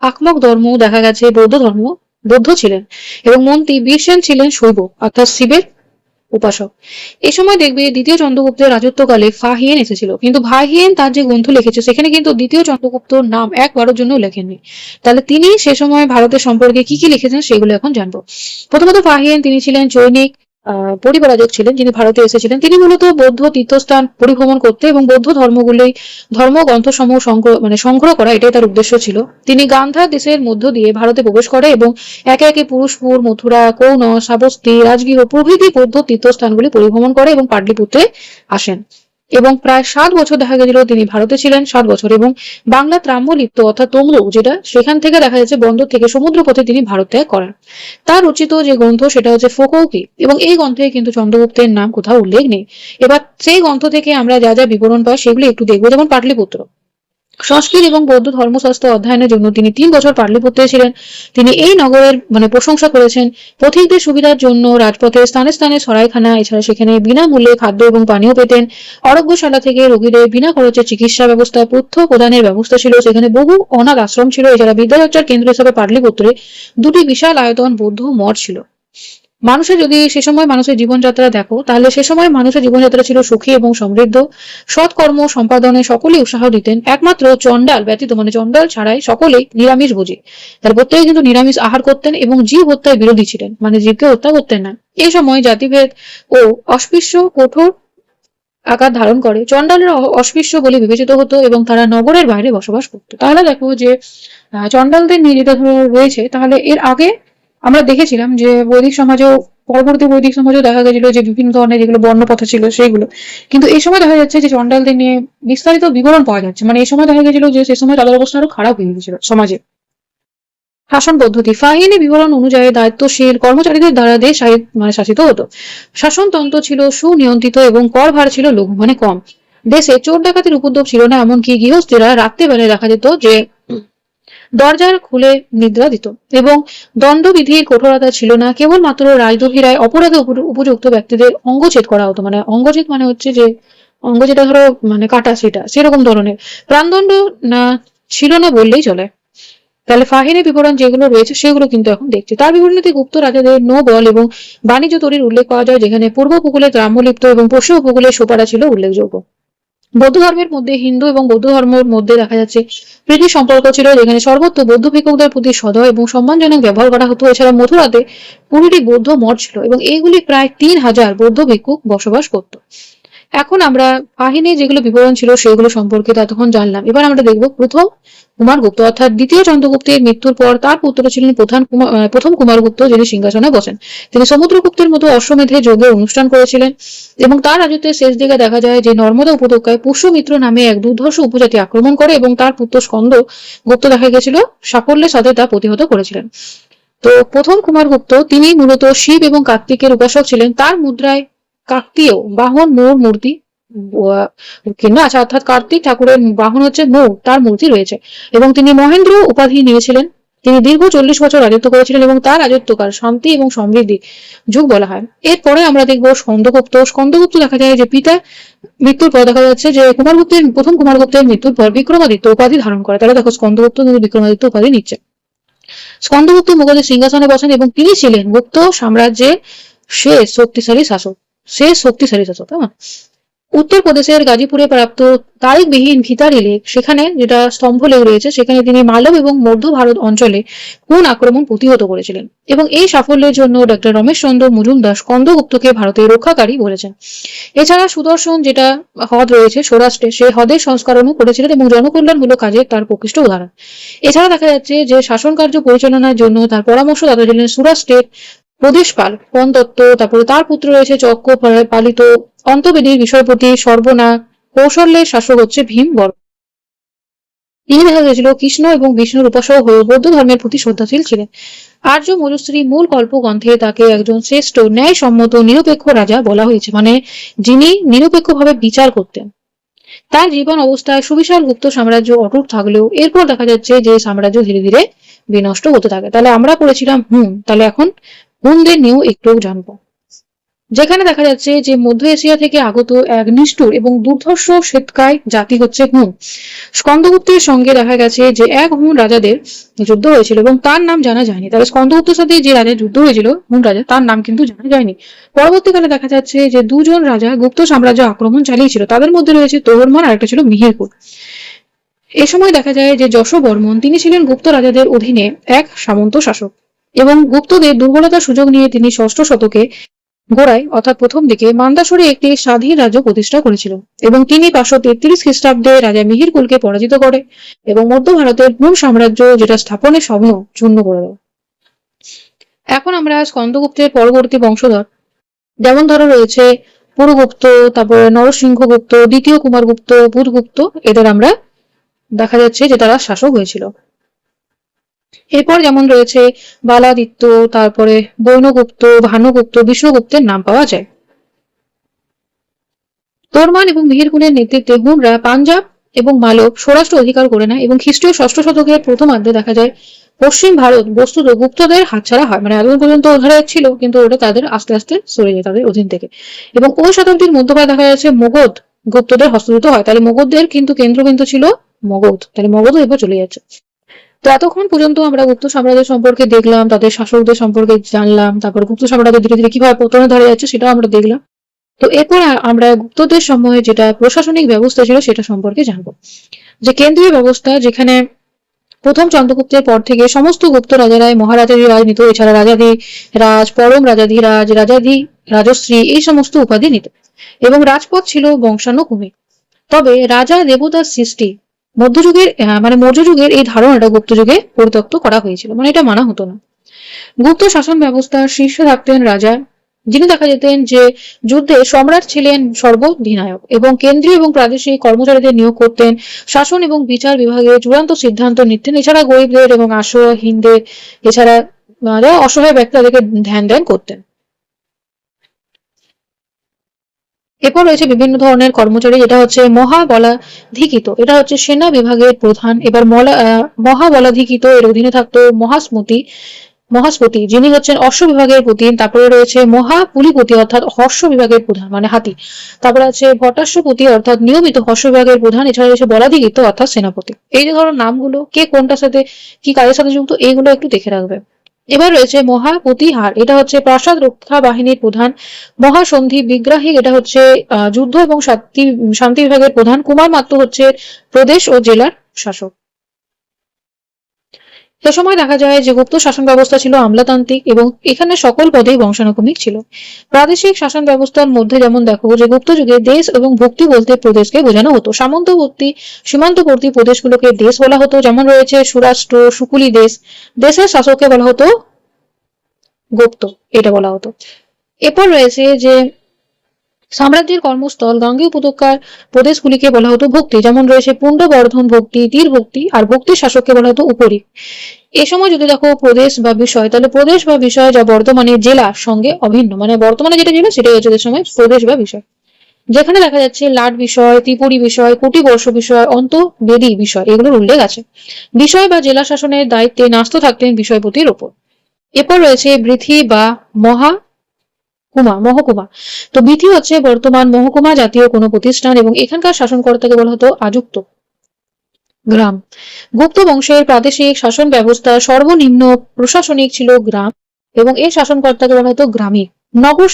আক্রমক ধর্ম দেখা গেছে বৌদ্ধ ছিলেন এবং মন্ত্রী বীরসেন ছিলেন শৈব অর্থাৎ শিবের উপাসক। এ সময় দেখবে দ্বিতীয় চন্দ্রগুপ্তের রাজত্বকালে ফাহিয়েন এসেছিল, কিন্তু ফাহিয়েন তার যে গ্রন্থ লিখেছে সেখানে কিন্তু দ্বিতীয় চন্দ্রগুপ্তর নাম একবারের জন্য লেখেননি। তাহলে তিনি সে সময় ভারতের সম্পর্কে কি কি লিখেছেন সেগুলো এখন জানবো। প্রথমত ফাহিয়েন তিনি ছিলেন জৈনিক পরিব্রাজক ছিলেন, যিনি ভারতে এসেছিলেন। তিনি মূলত বৌদ্ধ তীর্থস্থান পরিভ্রমণ করতে এবং বৌদ্ধ ধর্মগ্রন্থসমূহ সংগ্রহ করা, এটাই তার উদ্দেশ্য ছিল। তিনি গান্ধার দেশের মধ্য দিয়ে ভারতে প্রবেশ করে এবং একে একে পুরুষপুর, মথুরা, কৌন, শ্রাবস্তি, রাজগৃহ প্রভৃতি বৌদ্ধ তীর্থস্থানগুলি পরিভ্রমণ করে এবং পাটলিপুত্রে আসেন। এবং প্রায় 7 বছর দেখা গেছিল তিনি ভারতে ছিলেন, 7 বছর। এবং বাংলা ত্রাম্যলিপ্ত অর্থাৎ তমলুক, যেটা সেখান থেকে দেখা যাচ্ছে বন্দর থেকে সমুদ্র পথে তিনি ভারত ত্যাগ করেন। তার রচিত যে গ্রন্থ সেটা হচ্ছে ফোকৌকি, এবং এই গ্রন্থে কিন্তু চন্দ্রগুপ্তের নাম কোথাও উল্লেখ নেই। এবার সেই গ্রন্থ থেকে আমরা যা যা বিবরণ পাই সেগুলো একটু দেখবো। যেমন পাটলিপুত্র, সংস্কৃত এবং বৌদ্ধ ধর্মশাস্ত্র অধ্যয়নের জন্য তিনি 3 বছর পাটলিপুত্রে ছিলেন। তিনি এই নগরের প্রশংসা করেছেন। পথিকদের সুবিধার জন্য রাজপথে স্থানে স্থানে সরাইখানা, এছাড়া সেখানে বিনামূল্যে খাদ্য এবং পানীয় পেতেন। আরোগ্যশালা থেকে রোগীদের বিনা খরচে চিকিৎসা ব্যবস্থা, পথ্য প্রদানের ব্যবস্থা ছিল। সেখানে বহু অনাথ আশ্রম ছিল। এছাড়া বিদ্যাচর্চার কেন্দ্র হিসেবে পাটলিপুত্রে 2টি বিশাল আয়তন বৌদ্ধ মঠ ছিল। যদি সে সময় মানুষের জীবনযাত্রা দেখো, তাহলে সে সময় মানুষের জীবনযাত্রা ছিল সুখী এবং সমৃদ্ধ। সৎকর্ম সম্পাদনে সকলেই উৎসাহ দিতেন। একমাত্র চণ্ডাল ব্যতীত, চণ্ডাল ছাড়াই সকলেই নিরামিষ ভোজী। তার প্রত্যেকে কিন্তু নিরামিষ আহার করতেন এবং জীব হত্যায় বিরোধী ছিলেন, জীবকে হত্যা করতেন না। এই সময় জাতিভেদ ও অস্পৃশ্য কঠোর আকার ধারণ করে। চণ্ডালের অস্পৃশ্য বলে বিবেচিত হতো এবং তারা নগরের বাইরে বসবাস করতো। তাহলে দেখো যে চণ্ডালদের নিয়ে যেটা রয়েছে, তাহলে এর আগে আমরা দেখেছিলাম যে পরবর্তী বৈদিক সমাজেও দেখা গেছিল যে বিভিন্ন ধরনের যেগুলো বর্ণপ্রথা ছিল সেগুলো, কিন্তু এই সময় দেখা যাচ্ছে যে চণ্ডালদের নিয়ে বিস্তারিত বিবরণ পাওয়া যাচ্ছে। এই সময় দেখা গেছিল যে সে সময় তাদের অবস্থা আরো খারাপ হয়ে গেছিল সমাজে। শাসন পদ্ধতি, ফাহিনী বিবরণ অনুযায়ী দায়িত্বশীল কর্মচারীদের দ্বারা দেশ শাসিত হতো। শাসনতন্ত্র ছিল সুনিয়ন্ত্রিত এবং কর ভার ছিল লঘু কম। দেশে চোর ডাকাতির উপদ্রব ছিল না, এমনকি গৃহস্থেরা রাত্রেবেলায় দেখা যেত যে দরজার খুলে নিদ্রা দিত এবং দণ্ডবিধির কঠোরতা ছিল না। কেবলমাত্র রাজদহিরায় অপরাধে উপযুক্ত ব্যক্তিদের অঙ্গচ্ছেদ করা হতো। অঙ্গচ্ছেদ হচ্ছে যে অঙ্গ যেটা ধরো কাটা, সেরকম ধরনের প্রাণদণ্ড না ছিল না বললেই চলে। তাহলে ফাহিনী বিবরণ যেগুলো রয়েছে সেগুলো কিন্তু এখন দেখছি। তার বিবরণীতে গুপ্ত রাজাদের নৌবল এবং বাণিজ্য তৈরির উল্লেখ পাওয়া যায়, যেখানে পূর্ব উপকূলে গ্রাম্যলিপ্ত এবং পশ্চিম উপকূলে সোপারা ছিল উল্লেখযোগ্য। বৌদ্ধ ধর্মের মধ্যে হিন্দু এবং বৌদ্ধ ধর্মের মধ্যে দেখা যাচ্ছে প্রীতি সম্পর্ক ছিল, যেখানে সর্বত্র বৌদ্ধ ভিক্ষুকদের প্রতি সদয় এবং সম্মানজনক ব্যবহার করা হতো। এছাড়া মথুরাতে 20টি বৌদ্ধ মঠ ছিল এবং এইগুলি প্রায় 3000 বৌদ্ধ ভিক্ষুক বসবাস করত। এখন আমরা কাহিনী যেগুলো বিবরণ ছিল সেগুলো সম্পর্কে ততক্ষণ জানলাম। এবার আমরা দেখব প্রথম কুমারগুপ্ত অর্থাৎ দ্বিতীয় চন্দ্রগুপ্তের মৃত্যুর পর তার পুত্র ছিলেন প্রথম কুমারগুপ্ত, যিনি সিংহাসনে বসেন। তিনি সমুদ্রগুপ্তের মতো অশ্বমেধে যজ্ঞের অনুষ্ঠান করেছিলেন এবং তার রাজত্বের শেষ দিকে দেখা যায় যে নর্মদা উপত্যকায় পুষ্যমিত্র নামে এক দুর্ধর্ষ উপজাতি আক্রমণ করে এবং তার পুত্র স্কন্দ গুপ্ত দেখা গেছিল সাফল্যের সাথে তা প্রতিহত করেছিলেন। তো প্রথম কুমারগুপ্ত তিনি মূলত শিব এবং কার্তিকের উপাসক ছিলেন। তার মুদ্রায় কাকতীয় বাহন মোর মূর্তি আচ্ছা, অর্থাৎ কার্তিক ঠাকুরের বাহন হচ্ছে মোর, তার মূর্তি রয়েছে এবং তিনি মহেন্দ্র উপাধি নিয়েছিলেন। তিনি দীর্ঘ 40 বছর রাজত্ব করেছিলেন এবং তার রাজত্বকাল শান্তি এবং সমৃদ্ধি যুগ বলা হয়। এরপরে আমরা দেখবো স্কন্দগুপ্ত দেখা যায় যে পিতা মৃত্যুর পর দেখা যাচ্ছে যে প্রথম কুমারগুপ্তের মৃত্যুর পর বিক্রমাদিত্য উপাধি ধারণ করে। তাহলে দেখো স্কন্দগুপ্ত কিন্তু বিক্রমাদিত্য উপাধি নিচ্ছে। স্কন্দগুপ্ত মুঘলদের সিংহাসনে বসেন এবং তিনি ছিলেন গুপ্ত সাম্রাজ্যের শেষ শক্তিশালী শাসক। উত্তরপ্রদেশের গাজীপুরে প্রাপ্ত তারিখবিহীন ভিতারি লেখ, সেখানে যেটা স্তম্ভ লেখ রয়েছে, সেখানে তিনি মালব এবং মধ্য ভারত অঞ্চলে কোন আক্রমণ প্রতিহত করেছিলেন এবং এই সাফল্যের জন্য ডক্টর রমেশ চন্দ্র মজুমদার স্কন্দগুপ্তকে ভারতের রক্ষাকারী বলেছেন। এছাড়া সুদর্শন যেটা হ্রদ রয়েছে সৌরাষ্ট্রে, সেই হ্রদের সংস্করণও করেছিলেন এবং জনকল্যাণমূলক কাজে তার প্রকৃষ্ট উদাহরণ। এছাড়া দেখা যাচ্ছে যে শাসন কার্য পরিচালনার জন্য তার পরামর্শদাতা ছিলেন সুরাষ্ট্রের প্রদেশপাল পণ দত্ত। তারপরে তার পুত্র রয়েছে চক্র পালিত, অন্তবেদীর বিষয়পতি সর্বনাগ, কৌশলের শাসক হচ্ছে ভীম বর্মন। তিনি দেখা গেছিল কৃষ্ণ এবং বিষ্ণুর উপাসক হয়ে বৌদ্ধ ধর্মের প্রতি শ্রদ্ধাশীল ছিলেন। আর্য মজুশ্রী মূল কল্পগ্রন্থে তাকে একজন শ্রেষ্ঠ ন্যায়সম্মত নিরপেক্ষ রাজা বলা হয়েছে, মানে যিনি নিরপেক্ষভাবে বিচার করতেন। তার জীবন অবস্থায় সুবিশাল গুপ্ত সাম্রাজ্য অটুট থাকলেও এরপর দেখা যাচ্ছে যে সাম্রাজ্য ধীরে ধীরে বিনষ্ট হতে থাকে। তাহলে আমরা পড়েছিলাম হুন, তাহলে এখন হুনদের নিয়েও একটু জানবো। যেখানে দেখা যাচ্ছে যে মধ্য এশিয়া থেকে আগত এক নিষ্ঠুর এবং দুর্ধর্ষ শ্বেতকায় জাতি হচ্ছে হুন। স্কন্দগুপ্তের সঙ্গে দেখা গেছে যে এক হুন রাজাদের যুদ্ধ হয়েছিল এবং তার নাম জানা যায়নি। তবে স্কন্দগুপ্তের সাথে যে রাজার যুদ্ধ হয়েছিল হুন রাজা, তার নাম কিন্তু জানা যায়নি। পরবর্তীকালে দেখা যাচ্ছে যে দুজন রাজা গুপ্ত সাম্রাজ্য আক্রমণ চালিয়েছিল, তাদের মধ্যে রয়েছে তোহরমান আর একটা ছিল মিহিরপুর। এ সময় দেখা যায় যে যশোবর্মন তিনি ছিলেন গুপ্ত রাজাদের অধীনে এক সামন্ত শাসক এবং গুপ্তদের দুর্বলতার সুযোগ নিয়ে তিনি ষষ্ঠ শতকে গোড়ায় অর্থাৎ প্রথম দিকে মান্দাসরে একটি স্বাধীন রাজ্য প্রতিষ্ঠা করেছিল এবং তিনি 533 খ্রিস্টাব্দে রাজা মিহিরকুলকে পরাজিত করে এবং মধ্য ভারতের হুন সাম্রাজ্য যেটা স্থাপনের স্বপ্ন চূর্ণ করে দেয়। এখন আমরা স্কন্দগুপ্তের পরবর্তী বংশধর যেমন ধরো রয়েছে পুরুগুপ্ত, তারপরে নরসিংহগুপ্ত, দ্বিতীয় কুমারগুপ্ত, বুধগুপ্ত, এদের আমরা দেখা যাচ্ছে যে তারা শাসক হয়েছিল। এরপর যেমন রয়েছে বালাদিত্য, তারপরে বৈনগুপ্ত, ভানুগুপ্ত, বিষ্ণুগুপ্তের নাম পাওয়া যায়। তোরমান এবং মিহিরকুলের নেতৃত্বে হুনরা পাঞ্জাব এবং মালব স্বরাষ্ট্র অধিকার করে নেয় এবং খ্রিস্টীয় ষষ্ঠ শতকের প্রথমার্ধে দেখা যায় পশ্চিম ভারত বস্তুত গুপ্তদের হাতছাড়া হয়, মানে এতদিন পর্যন্ত ওখানে ছিল কিন্তু ওটা তাদের আস্তে আস্তে সরে যায় তাদের অধীন থেকে। এবং ওই শতাব্দীর মধ্যভাগে দেখা যাচ্ছে মগধ গুপ্তদের হস্তগত হয়, তাহলে মগধদের কিন্তু কেন্দ্রবিন্দু ছিল মগধ, তাহলে মগধও এবার চলে যাচ্ছে। তো এতক্ষণ পর্যন্ত আমরা গুপ্ত সাম্রাজ্য সম্পর্কে দেখলাম, তাদের শাসকদের সম্পর্কে জানলাম, তারপর গুপ্ত সাম্রাজ্য ধীরে ধীরে কিভাবে পতনে ধরে যাচ্ছে সেটাও আমরা দেখলাম। তো এরপর আমরা গুপ্তদের সময়ে যেটা প্রশাসনিক ব্যবস্থা ছিল সেটা সম্পর্কে জানবো। যে কেন্দ্রীয় ব্যবস্থা, যেখানে প্রথম চন্দ্রগুপ্তের পর থেকে সমস্ত গুপ্ত রাজারাই মহারাজাধি রাজ নিত, এছাড়া রাজাধি রাজ, পরম রাজাধিরাজ, রাজাধি রাজশ্রী এই সমস্ত উপাধি নিত এবং রাজপথ ছিল বংশানুক্রমিক। তবে রাজা দেবতার সৃষ্টি মধ্যযুগের মানে মৌর্য যুগের এই ধারণাটা গুপ্ত যুগে পরিত্যক্ত করা হয়েছিল, মানে এটা মানা হতো না। গুপ্ত শাসন ব্যবস্থার শীর্ষে থাকতেন রাজা, যিনি দেখা যেতেন যে যুদ্ধে সম্রাট ছিলেন সর্বাধিনায়ক এবং কেন্দ্রীয় এবং প্রাদেশিক কর্মচারীদের নিয়োগ করতেন, শাসন এবং বিচার বিভাগে চূড়ান্ত সিদ্ধান্ত নিতেন, এছাড়া গরিবদের এবং আশ্রয়হীনদের, এছাড়া অসহায় ব্যক্তিদেরকে ধ্যান ধ্যান করতেন। এরপর রয়েছে বিভিন্ন ধরনের কর্মচারী, যেটা হচ্ছে মহাবলাধিকিত, এটা হচ্ছে সেনা বিভাগের প্রধান। এবার মহাবলাধিকিত এর অধীনে থাকতো মহাস্পতি, যিনি হচ্ছেন অশ্ব বিভাগের প্রধান। তারপরে রয়েছে মহাপুলিপতি অর্থাৎ হর্ষ বিভাগের প্রধান মানে হাতি। তারপরে আছে ভট্টাশ্বপতি অর্থাৎ নিয়মিত হর্ষ বিভাগের প্রধান। এছাড়া রয়েছে বলাধিকিত অর্থাৎ সেনাপতি। এই যে ধরো নামগুলো, কে কোনটার সাথে কি কাজের সাথে যুক্ত, এইগুলো একটু দেখে রাখবে। এবার রয়েছে মহাপতিহার, এটা হচ্ছে প্রাসাদ রক্ষা বাহিনীর প্রধান। মহাসন্ধি বিগ্রাহী, এটা হচ্ছে যুদ্ধ এবং শান্তি বিভাগের প্রধান। কুমার মাত্র হচ্ছে প্রদেশ ও জেলার শাসক। সে সময় দেখা যায় যে গুপ্ত শাসন ব্যবস্থা ছিল আমলাতান্ত্রিক এবং এখানে সকল পদেই বংশানুক্রমিক ছিল। প্রাদেশিক শাসন ব্যবস্থার মধ্যে যেমন দেখো যে গুপ্ত যুগে দেশ এবং ভুক্তি বলতে প্রদেশকে বোঝানো হতো। সীমান্তবর্তী প্রদেশগুলোকে দেশ বলা হতো, যেমন রয়েছে সুরাষ্ট্র, সুকুলি দেশ। দেশের শাসককে বলা হতো গুপ্ত, এটা বলা হতো। এরপর রয়েছে যে সাম্রাজ্যের কর্মস্থল গাঙ্গেয় উপত্যকার প্রদেশগুলিকে বলা হতো ভুক্তি, যেমন রয়েছে পুণ্ডবর্ধন ভুক্তি, তীর ভুক্তি, আর ভুক্তির শাসককে বলা হতো উপরি। এ সময় যদি দেখো প্রদেশ বা বিষয়, তাহলে প্রদেশ বা বিষয় যা বর্তমানে জেলার সঙ্গে অভিন্ন, মানে বর্তমানে যেটা জেলা সেটাই হচ্ছে সময় প্রদেশ বা বিষয়। যেখানে দেখা যাচ্ছে লাট বিষয়, ত্রিপুরী বিষয়, কোটিবর্ষ বিষয়, অন্তবেদী বিষয় এগুলোর উল্লেখ আছে। বিষয় বা জেলা শাসনের দায়িত্বে ন্যস্ত থাকতেন বিষয়পতির ওপর। এরপর রয়েছে বৃথি বা মহকুমা। তো বৃথি হচ্ছে বর্তমান মহকুমা জাতীয় কোনো প্রতিষ্ঠান এবং এখানকার শাসনকর্তাকে বলা হতো আযুক্ত। গ্রাম, গুপ্ত বংশের প্রাদেশিক শাসন ব্যবস্থা সর্বনিম্ন প্রশাসনিক ছিল গ্রাম এবং এর শাসনকর্তাকে বলা হতো গ্রামিক। নগর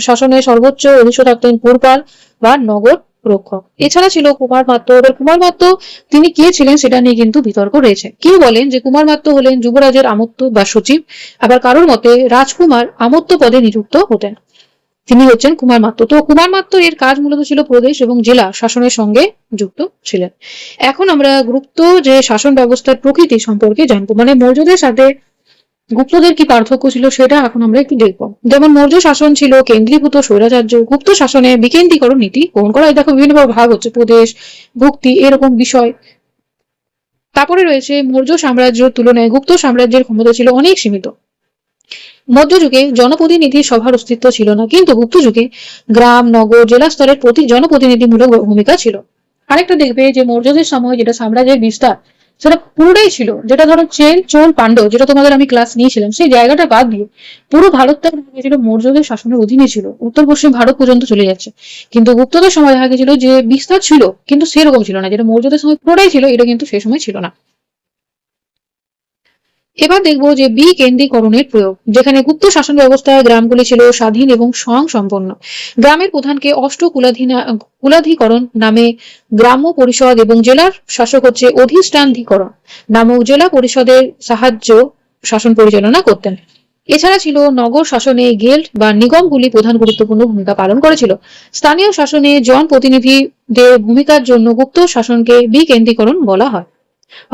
শাসনের সর্বোচ্চ অধীশ থাকতেন পুরপাল বা নগর রক্ষক। এছাড়া ছিল কুমার মাত্র। এবার কুমার মাত্র তিনি কে ছিলেন সেটা নিয়ে কিন্তু বিতর্ক রয়েছে। কেউ বলেন যে কুমার মাত্র হলেন যুবরাজের আমত্ত বা সচিব, আবার কারোর মতে রাজকুমার আমত্ত পদে নিযুক্ত হতেন, তিনি হচ্ছেন কুমার মাত্র। তো কুমার মাত্র এর কাজ মূলত ছিল প্রদেশ এবং জেলা শাসনের সঙ্গে যুক্ত ছিলেন। এখন আমরা গুপ্ত যে শাসন ব্যবস্থার প্রকৃতি সম্পর্কে জানবো, মানে মৌর্যদের সাথে গুপ্তদের কি পার্থক্য ছিল সেটা এখন আমরা একটু দেখবো। যেমন মৌর্য শাসন ছিল কেন্দ্রীভূত স্বৈরাচার্য, গুপ্ত শাসনে বিকেন্দ্রীকরণ নীতি গ্রহণ করা। দেখো বিভিন্ন ভাগ হচ্ছে প্রদেশ, ভুক্তি, এরকম বিষয়। তারপরে রয়েছে মৌর্য সাম্রাজ্যের তুলনায় গুপ্ত সাম্রাজ্যের ক্ষমতা ছিল অনেক সীমিত। মধ্যযুগে জনপ্রতিনিধি সভার অস্তিত্ব ছিল না, কিন্তু গুপ্ত যুগে গ্রাম, নগর, জেলা স্তরের জনপ্রতিনিধিমূলক ভূমিকা ছিল। আরেকটা দেখবে যে মৌর্যদের সময় যেটা সাম্রাজ্যের বিস্তার, সেটা পুরোটাই ছিল, যেটা ধরো চেন, চোল, পাণ্ডব, যেটা তোমাদের আমি ক্লাস নিয়েছিলাম, সেই জায়গাটা বাদ দিয়ে পুরো ভারতটা ছিল মৌর্যদের শাসনের অধীনে ছিল, উত্তর পশ্চিম ভারত পর্যন্ত চলে যাচ্ছে। কিন্তু গুপ্তদের সময় দেখা গেছিল যে বিস্তার ছিল, কিন্তু সেরকম ছিল না। যেটা মৌর্যদের সময় পুরোটাই ছিল, এটা কিন্তু সে সময় ছিল না। এবার দেখবো যে বিকেন্দ্রীকরণের প্রয়োগ, যেখানে গুপ্ত শাসন ব্যবস্থায় গ্রামগুলি ছিল স্বাধীন এবং স্বয়ংসম্পন্ন। গ্রামের প্রধানকে কুলাধিকরণ নামে গ্রাম্য পরিষদ এবং জেলার শাসক হচ্ছে অধিষ্ঠানাধিকরণ নামক জেলা পরিষদের সাহায্য শাসন পরিচালনা করতেন। এছাড়া ছিল নগর শাসনে গিল্ড বা নিগমগুলি প্রধান গুরুত্বপূর্ণ ভূমিকা পালন করেছিল। স্থানীয় শাসনে জনপ্রতিনিধিদের ভূমিকার জন্য গুপ্ত শাসনকে বিকেন্দ্রীকরণ বলা হয়।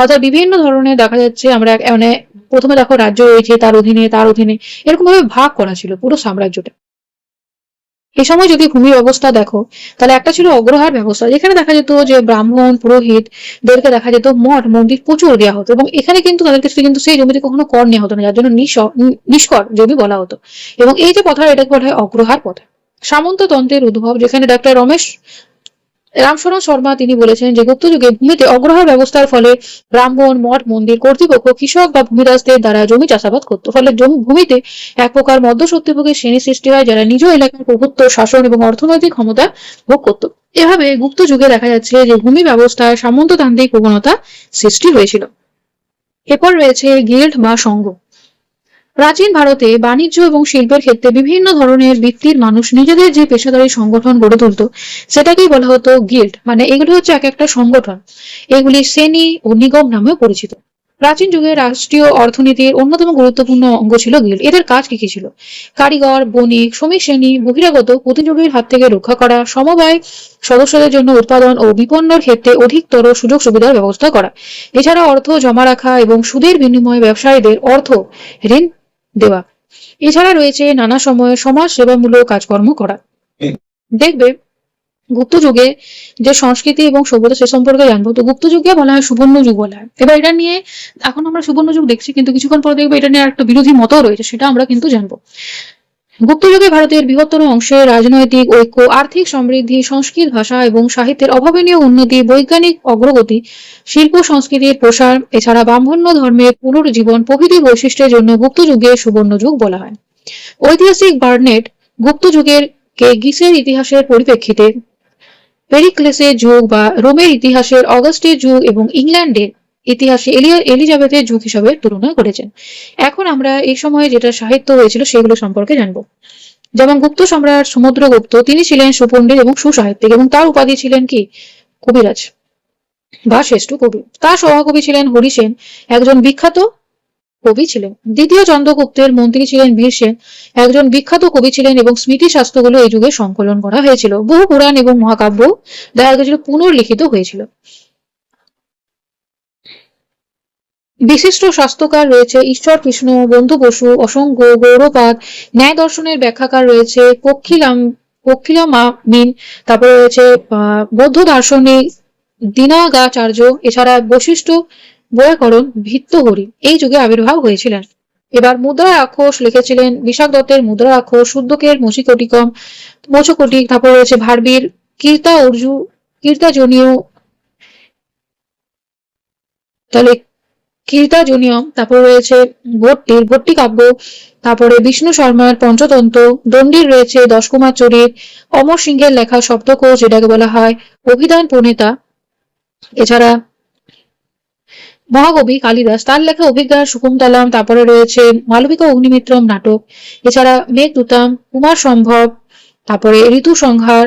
অর্থাৎ বিভিন্ন ধরনের দেখা যাচ্ছে আমরা মানে প্রথমে দেখো রাজ্য রয়েছে, তার অধীনে এরকম ভাবে ভাগ করা ছিল পুরো সাম্রাজ্যটা। এই সময় যদি ভূমি ব্যবস্থা দেখো, তাহলে একটা ছিল অগ্রহার ব্যবস্থা, যেখানে দেখা যেত যে ব্রাহ্মণ পুরোহিতদেরকে দেখা যেত মঠ মন্দির প্রচুর দেওয়া হতো, এবং এখানে কিন্তু তাদের কাছে কিন্তু সেই জমিতে কখনো কর নেওয়া হতো না, যার জন্য নিষ্কর জমি বলা হতো। এবং এই যে প্রথা, এটাকে বলা হয় অগ্রহার প্রথা। সামন্ততন্ত্রের উদ্ভব, যেখানে ডক্টর রামশরণ শর্মা তিনি বলেছেন যে গুপ্ত যুগে ভূমিতে অগ্রহার ব্যবস্থার ফলে ব্রাহ্মণ, মঠ মন্দির কর্তৃপক্ষ কৃষক বা ভূমিদাসদের দ্বারা জমি চাষাবাদ করত। ফলে ভূমিতে এক প্রকার মধ্যস্বত্বভোগী শ্রেণী সৃষ্টি হয়, যারা নিজ এলাকার প্রভুত্ব, শাসন এবং অর্থনৈতিক ক্ষমতা ভোগ করত। এভাবে গুপ্ত যুগে দেখা যাচ্ছে যে ভূমি ব্যবস্থায় সামন্ততান্ত্রিক প্রবণতা সৃষ্টি হয়েছিল। এরপর রয়েছে গিল্ড বা সংঘ। প্রাচীন ভারতে বাণিজ্য এবং শিল্পের ক্ষেত্রে বিভিন্ন ধরনের বৃত্তির মানুষ নিজেদের যে পেশাদারী সংগঠন গড়ে তুলত, সেটাকেই বলা হতো গিল্ড। মানে এগুলি হচ্ছে এক একটা সংগঠন, এগুলি শ্রেণী ও নিগম নামেও পরিচিত। প্রাচীন যুগে রাষ্ট্রীয় অর্থনীতির অন্যতম গুরুত্বপূর্ণ অঙ্গ ছিল গিল্ড। এদের কাজ কি কি ছিল? কারিগর, বণিক, শ্রমিক শ্রেণী, বহিরাগত প্রতিযোগীর হাত থেকে রক্ষা করা, সমবায় সদস্যদের জন্য উৎপাদন ও বিপণনের ক্ষেত্রে অধিকতর সুযোগ সুবিধার ব্যবস্থা করা, এছাড়া অর্থ জমা রাখা এবং সুদের বিনিময়ে ব্যবসায়ীদের অর্থ ঋণ দেওয়া। এছাড়া রয়েছে নানা সময়ে সমাজ সেবামূলক কাজকর্ম করা। দেখবে গুপ্ত যুগে যে সংস্কৃতি এবং সভ্যতা, সে সম্পর্কে জানবো। তো গুপ্ত যুগকে বলা হয় সুবর্ণ যুগ বলা হয়। এবার এটা নিয়ে এখন আমরা সুবর্ণ যুগ দেখছি, কিন্তু কিছুক্ষণ পরে দেখবো এটা নিয়ে একটা বিরোধী মতও রয়েছে, সেটা আমরা কিন্তু জানবো। গুপ্ত যুগে ভারতের বৃহত্তর অংশে রাজনৈতিক ঐক্য, আর্থিক সমৃদ্ধি, সংস্কৃত ভাষা এবং সাহিত্যের অভাবনীয় উন্নতি, বৈজ্ঞানিক অগ্রগতি, শিল্প সংস্কৃতির প্রসার, এছাড়া ব্রাহ্মণ্য ধর্মের পুনরুজ্জীবন প্রভৃতি বৈশিষ্ট্যের জন্য গুপ্ত যুগে সুবর্ণ যুগ বলা হয়। ঐতিহাসিক বার্নেট গুপ্ত যুগের কে গ্রিসের ইতিহাসের পরিপ্রেক্ষিতে পেরিক্লেসের যুগ বা রোমের ইতিহাসের অগাস্টের যুগ এবং ইংল্যান্ডের ইতিহাসে এলিজাবেথের যুগ হিসাবে তুলনা করেছেন। এখন আমরা এই সময়ে যেটা সাহিত্য হয়েছিল সেগুলো সম্পর্কে জানবো। যেমন গুপ্ত সম্রাট সমুদ্রগুপ্ত, তিনি ছিলেন সুপণ্ডিত এবং সুসাহিত্যিক, এবং তার উপাধি ছিলেন কি কবিরাজ বা শ্রেষ্ঠ কবি। তার সহকবি ছিলেন হরিসেন, একজন বিখ্যাত কবি ছিলেন। দ্বিতীয় চন্দ্রগুপ্তের মন্ত্রী ছিলেন বীরসেন, একজন বিখ্যাত কবি ছিলেন, এবং স্মৃতি শাস্ত্রগুলো এই যুগে সংকলন করা হয়েছিল। বহু পুরাণ এবং মহাকাব্য দেখা গেছিল পুনর্লিখিত হয়েছিল। বিশিষ্ট শাস্ত্রকার রয়েছে ঈশ্বর কৃষ্ণ, বন্ধু বসু, অসংখ্য গৌরপাদ। ন্যায় দর্শনের ব্যাখ্যাকার রয়েছে পক্ষিলামিন। তারপরে রয়েছে বৌদ্ধ দার্শনিক দিনাগাচার্য। এছাড়া বশিষ্ঠ, বৈয়াকরণ, ভিত্তহরি এই যুগে আবির্ভাব হয়েছিলেন। এবার মুদ্রা রাক্ষস লিখেছিলেন বিশাখ দত্তের মুদ্রা রাক্ষস, শুদ্ধকের মোচকটিক। তারপর রয়েছে ভারবীর কীর্তাজনীয়, তাহলে কীর্তাজনিয়ম। তারপর রয়েছে ভট্টি কাব্য। তারপরে বিষ্ণু শর্মার পঞ্চতন্ত্র। দণ্ডির রয়েছে দশকুমার চরিত। অমর সিংহের লেখা শব্দকোষ, যেটাকে বলা হয় অভিধান প্রণেতা। এছাড়া মহাকবি কালিদাস, তার লেখা অভিজ্ঞান শকুন্তলম। তারপরে রয়েছে মালবিকা অগ্নিমিত্রম নাটক। এছাড়া মেঘদূতম, কুমার সম্ভব, তারপরে ঋতু সংহার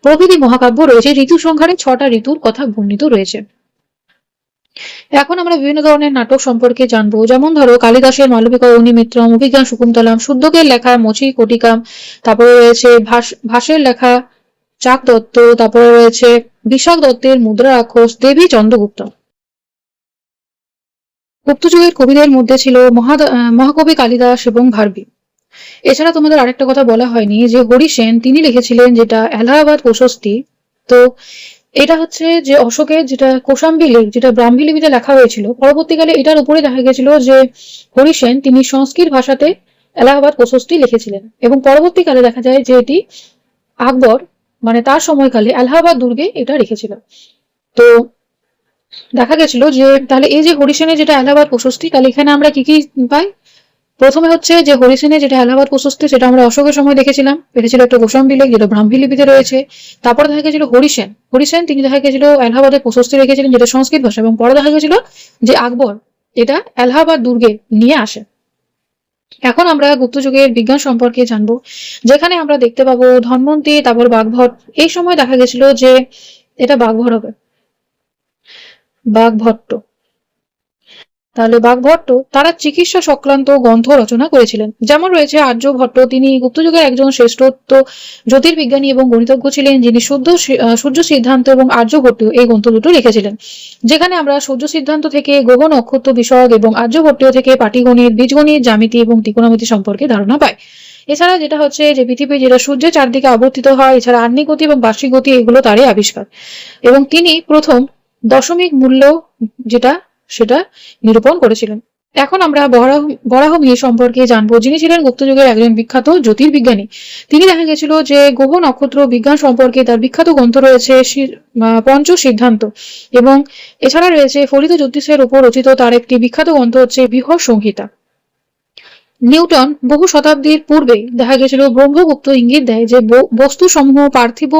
প্রভৃতি মহাকাব্য রয়েছে। ঋতু সংহারে 6টা ঋতুর কথা বর্ণিত রয়েছে। এখন আমরা বিভিন্ন ধরনের নাটক সম্পর্কে জানবো। যেমন ধরো কালিদাসের মালবিকা অগ্নিমিত্রম, অভিজ্ঞান শকুন্তলম, শুদ্ধকের লেখা মচি কটিকাম। তারপরে রয়েছে ভাসের লেখা চাক দত্ত। তারপরে রয়েছে বিশাখ দত্তের মুদ্রা রাক্ষস, দেবী চন্দ্রগুপ্ত। গুপ্ত যুগের কবিদের মধ্যে ছিল মহাকবি কালিদাস এবং ভারবী। এছাড়া তোমাদের আরেকটা কথা বলা হয়নি, যে হরিসেন তিনি লিখেছিলেন যেটা এলাহাবাদ প্রশস্তি। তো এটা হচ্ছে যে অশোকের যেটা কোশাম্বী লেখ, যেটা ব্রাহ্মী লিপিতে লেখা হয়েছিল, পরবর্তীকালে এটার উপরে দেখা গেছিল যে হরিসেন তিনি সংস্কৃত ভাষাতে এলাহাবাদ প্রশস্তি লিখেছিলেন, এবং পরবর্তীকালে দেখা যায় যে এটি আকবর মানে তার সময়কালে এলাহাবাদ দুর্গে এটা রেখেছিল। তো দেখা গেছিল যে তাহলে এই যে হরিসেনের যেটা এলাহাবাদ প্রশস্তি, তাহলে এখানে আমরা কি কি পাই? প্রথমে হচ্ছে যে হরিসেনের যেটা এলাহাবাদ প্রশস্তি, সেটা আমরা অশোকের সময় দেখেছিলাম, এটা ছিল একটা কোশাম্বী লেখ যেটা ব্রাহ্মী লিপিতে রয়েছে। তারপরে দেখা গেছিল হরিসেন তিনি দেখা গেছিল এলাহাবাদের প্রশস্তি রেখেছিলেন যেটা সংস্কৃত ভাষা, এবং পরে দেখা গেছিল যে আকবর এটা এলাহাবাদ দুর্গে নিয়ে আসে। এখন আমরা গুপ্ত যুগের বিজ্ঞান সম্পর্কে জানবো, যেখানে আমরা দেখতে পাবো ধন্বন্তরী, তারপর বাগভট। এই সময় দেখা গেছিল যে এটা বাগভট হবে, বাগভট্ট। তাহলে বাগভট্ট তারা চিকিৎসা সংক্রান্ত গ্রন্থ রচনা করেছিলেন। যেমন রয়েছে আর্যভট্ট, তিনি গুপ্তযুগের একজন শ্রেষ্ঠত্ব জ্যোতির্বিজ্ঞানী এবং গণিতজ্ঞ ছিলেন, যিনি সূর্য সিদ্ধান্ত এবং আর্যভট্ট এই গ্রন্থ দুটো লিখেছিলেন। যেখানে আমরা সূর্য সিদ্ধান্ত থেকে গ্রহ নক্ষত্র বিষয়ক এবং আর্যভট্ট থেকে পাটিগণিত, বীজগণিত, জ্যামিতি এবং ত্রিকোণমিতি সম্পর্কে ধারণা পাই। এছাড়া যেটা হচ্ছে যে পৃথিবী যেটা সূর্যের চারদিকে আবর্তিত হয়, এছাড়া আহ্নিক গতি এবং বার্ষিক গতি এগুলো তারই আবিষ্কার, এবং তিনি প্রথম দশমিক মূল্য যেটা সেটা নিরূপণ করেছিলেন। এখন আমরা বরাহমিহি সম্পর্কে জানবো, যিনি ছিলেন গুপ্তযুগের একজন বিখ্যাত জ্যোতির্বিজ্ঞানী। তিনি দেখা গেছিল যে গ্রহ নক্ষত্র বিজ্ঞান সম্পর্কে তার বিখ্যাত গ্রন্থ রয়েছে পঞ্চ সিদ্ধান্ত, এবং এছাড়া রয়েছে ফলিত জ্যোতিষের উপর রচিত তার একটি বিখ্যাত গ্রন্থ হচ্ছে বৃহৎ সংহিতা। নিউটন বহু শতাব্দীর পূর্বে দেখা গেছিল ব্রহ্মগুপ্ত ইঙ্গিত দেয় যে বস্তু সমূহ পার্থিব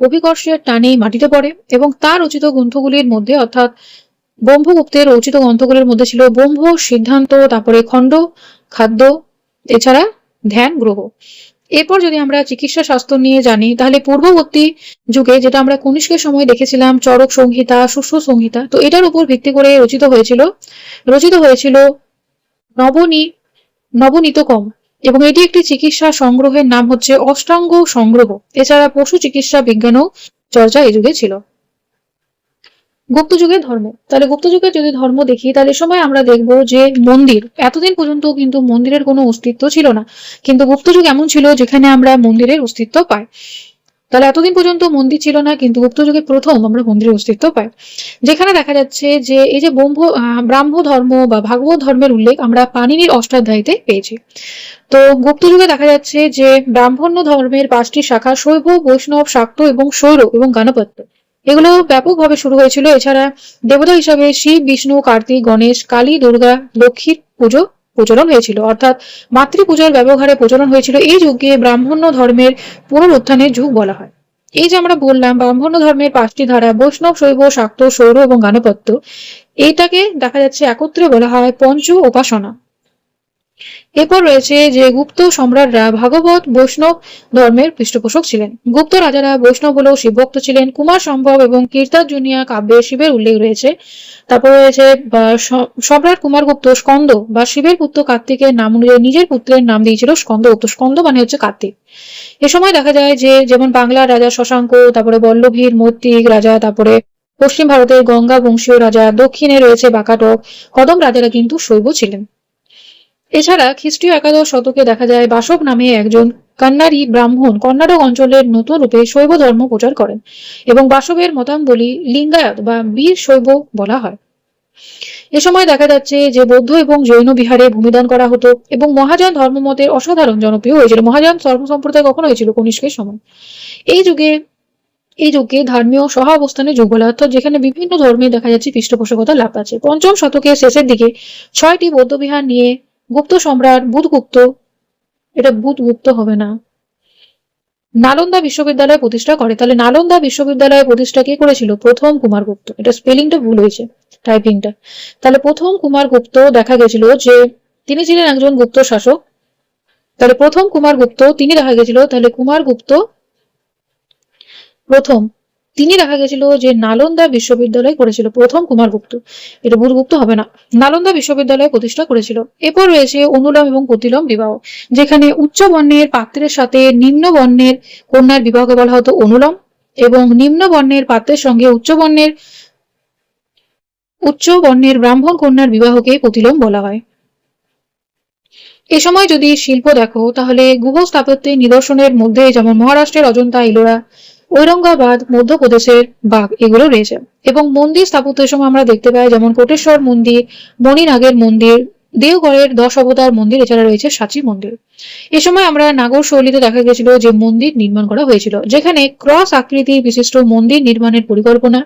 অভিকর্ষের টানে মাটিতে পড়ে, এবং তার রচিত গ্রন্থগুলির মধ্যে অর্থাৎ ব্রহ্মগুপ্তের রচিত গ্রন্থগুলির মধ্যে ছিল ব্রহ্ম সিদ্ধান্ত, তারপরে খণ্ড খাদ্য, এছাড়া ধ্যান গ্রহ। এরপর যদি আমরা চিকিৎসা শাস্ত্র নিয়ে জানি, তাহলে পূর্ববর্তী যুগে যেটা আমরা কনিষ্কের সময় দেখেছিলাম চরক সংহিতা, শুশ্র সংহিতা, তো এটার উপর ভিত্তি করে রচিত হয়েছিল নবনীতকম, এবং এটি একটি চিকিৎসা সংগ্রহের নাম হচ্ছে অষ্টাঙ্গ সংগ্রহ। এছাড়া পশু চিকিৎসা বিজ্ঞানও চর্চা এই যুগে ছিল। গুপ্ত যুগের ধর্ম, তাহলে গুপ্ত যুগের যদি ধর্ম দেখি, তাহলে সময় আমরা দেখব যে মন্দির, এতদিন পর্যন্ত কিন্তু মন্দিরের কোনো অস্তিত্ব ছিল না, কিন্তু গুপ্ত যুগ এমন ছিল যেখানে আমরা মন্দিরের অস্তিত্ব পাই। তাহলে এতদিন পর্যন্ত মন্দির ছিল না, কিন্তু গুপ্ত যুগে প্রথম আমরা মন্দিরের অস্তিত্ব পাই, যেখানে দেখা যাচ্ছে যে এই যে ব্রাহ্ম ধর্ম বা ভাগবত ধর্মের উল্লেখ আমরা পাণিনির অষ্টাধ্যায়ীতে পেয়েছি। তো গুপ্ত যুগে দেখা যাচ্ছে যে ব্রাহ্মণ্য ধর্মের 5টি শাখা শৈব, বৈষ্ণব, শাক্ত এবং শৈর এবং গাণপত্য এগুলো ব্যাপকভাবে শুরু হয়েছিল। এছাড়া দেবতা হিসাবে শিব, বিষ্ণু, কার্তিক, গণেশ, কালী, দুর্গা, লক্ষ্মীর পুজো প্রচলন হয়েছিল, অর্থাৎ মাতৃপূজার ব্যবহারে প্রচলন হয়েছিল। এই যুগকে ব্রাহ্মণ্য ধর্মের পুনরুত্থানের যুগ বলা হয়। এই যে আমরা বললাম ব্রাহ্মণ্য ধর্মের 5টি ধারা বৈষ্ণব, শৈব, শাক্ত, শৈর এবং গাণপত্য, এইটাকে দেখা যাচ্ছে একত্রে বলা হয় পঞ্চ উপাসনা। এরপর রয়েছে যে গুপ্ত সম্রাটরা ভাগবত বৈষ্ণব ধর্মের পৃষ্ঠপোষক ছিলেন। গুপ্ত রাজারা বৈষ্ণব হলেও শিবভক্ত ছিলেন। কুমার সম্ভব এবং কীর্তার্জুনিয়া কাব্যে শিবের উল্লেখ রয়েছে। তারপর রয়েছে সম্রাট কুমারগুপ্ত স্কন্দ বা শিবের পুত্র কার্তিকের নাম অনুযায়ী নিজের পুত্রের নাম দিয়েছিল স্কন্দগুপ্ত। স্কন্দ মানে হচ্ছে কার্তিক। এ সময় দেখা যায় যে যেমন বাংলার রাজা শশাঙ্ক, তারপরে বল্লভীর মৈত্রিক রাজা, তারপরে পশ্চিম ভারতের গঙ্গা বংশীয় রাজা, দক্ষিণে রয়েছে বাকাটক, কদম রাজারা কিন্তু শৈব ছিলেন। এছাড়া খ্রিস্টীয় 11 শতকে দেখা যায় বাসব নামে একজন কান্নারি ব্রাহ্মণ কর্ণাটক অঞ্চলের নতুন রূপে শৈব ধর্ম প্রচার করেন, এবং বাসবের মতাবলী লিঙ্গায়ত বা বীর শৈব বলা হয়। এ সময় দেখা যাচ্ছে যে বৌদ্ধ এবং জৈন বিহারে ভূমিদান করা হতো, এবং মহাযান ধর্মমতের অসাধারণ জনপ্রিয় হয়েছিল। মহাযান ধর্ম সম্প্রদায় কখন হয়েছিল? কনিষ্কের সময়। এই যুগকে ধর্মীয় সহাবস্থানের যুগ বলা, অর্থাৎ যেখানে বিভিন্ন ধর্মে দেখা যাচ্ছে পৃষ্ঠপোষকতা লাভ আছে। 5ম শতকের শেষের দিকে 6টি বৌদ্ধবিহার নিয়ে গুপ্ত সম্রাট বুধগুপ্ত, এটা বুধগুপ্ত হবে না, নালন্দা বিশ্ববিদ্যালয় প্রতিষ্ঠা করে। তাহলে নালন্দা বিশ্ববিদ্যালয় প্রতিষ্ঠা কে করেছিল? প্রথম কুমারগুপ্ত। এটা স্পেলিংটা ভুল হয়েছে, টাইপিংটা। তাহলে প্রথম কুমারগুপ্ত দেখা গেছিল যে তিনি ছিলেন একজন গুপ্ত শাসক। তাহলে প্রথম কুমারগুপ্ত তিনি দেখা গেছিল, তাহলে কুমারগুপ্ত প্রথম তিনি দেখা গেছিল যে নালন্দা বিশ্ববিদ্যালয় করেছিল। প্রথম কুমারগুপ্ত, এটা বুধগুপ্ত হবে না, নালন্দা বিশ্ববিদ্যালয় প্রতিষ্ঠা করেছিল। এরপর রয়েছে অনুলোম এবং প্রতিলোম বিবাহ, যেখানে উচ্চ বর্ণের পাত্রের সাথে নিম্ন বর্ণের কন্যার বিবাহকে বলা হতো অনুলোম, এবং নিম্ন বর্ণের পাত্রের সঙ্গে উচ্চ বর্ণের ব্রাহ্মণ কন্যার বিবাহকে প্রতিলোম বলা হয়। এ সময় যদি শিল্প দেখো, তাহলে গুহ স্থাপত্যের নিদর্শনের মধ্যে যেমন মহারাষ্ট্রের অজন্তা, ইলোরা, ঔরঙ্গাবাদ, মধ্যপ্রদেশের বাঘ এগুলো রয়েছে। এবং মন্দির স্থাপত্যের সময় আমরা দেখতে পাই যেমন কোটেশ্বর মন্দির, মণিনাগের মন্দির, দেওগড়ের 10 অবতার মন্দির, এছাড়া রয়েছে সাঁচি মন্দির। এ সময় আমরা নাগর শৈলীতে দেখা গেছিল যে মন্দির নির্মাণ করা হয়েছিল, যেখানে ক্রস আকৃতির বিশিষ্ট মন্দির নির্মাণের পরিকল্পনা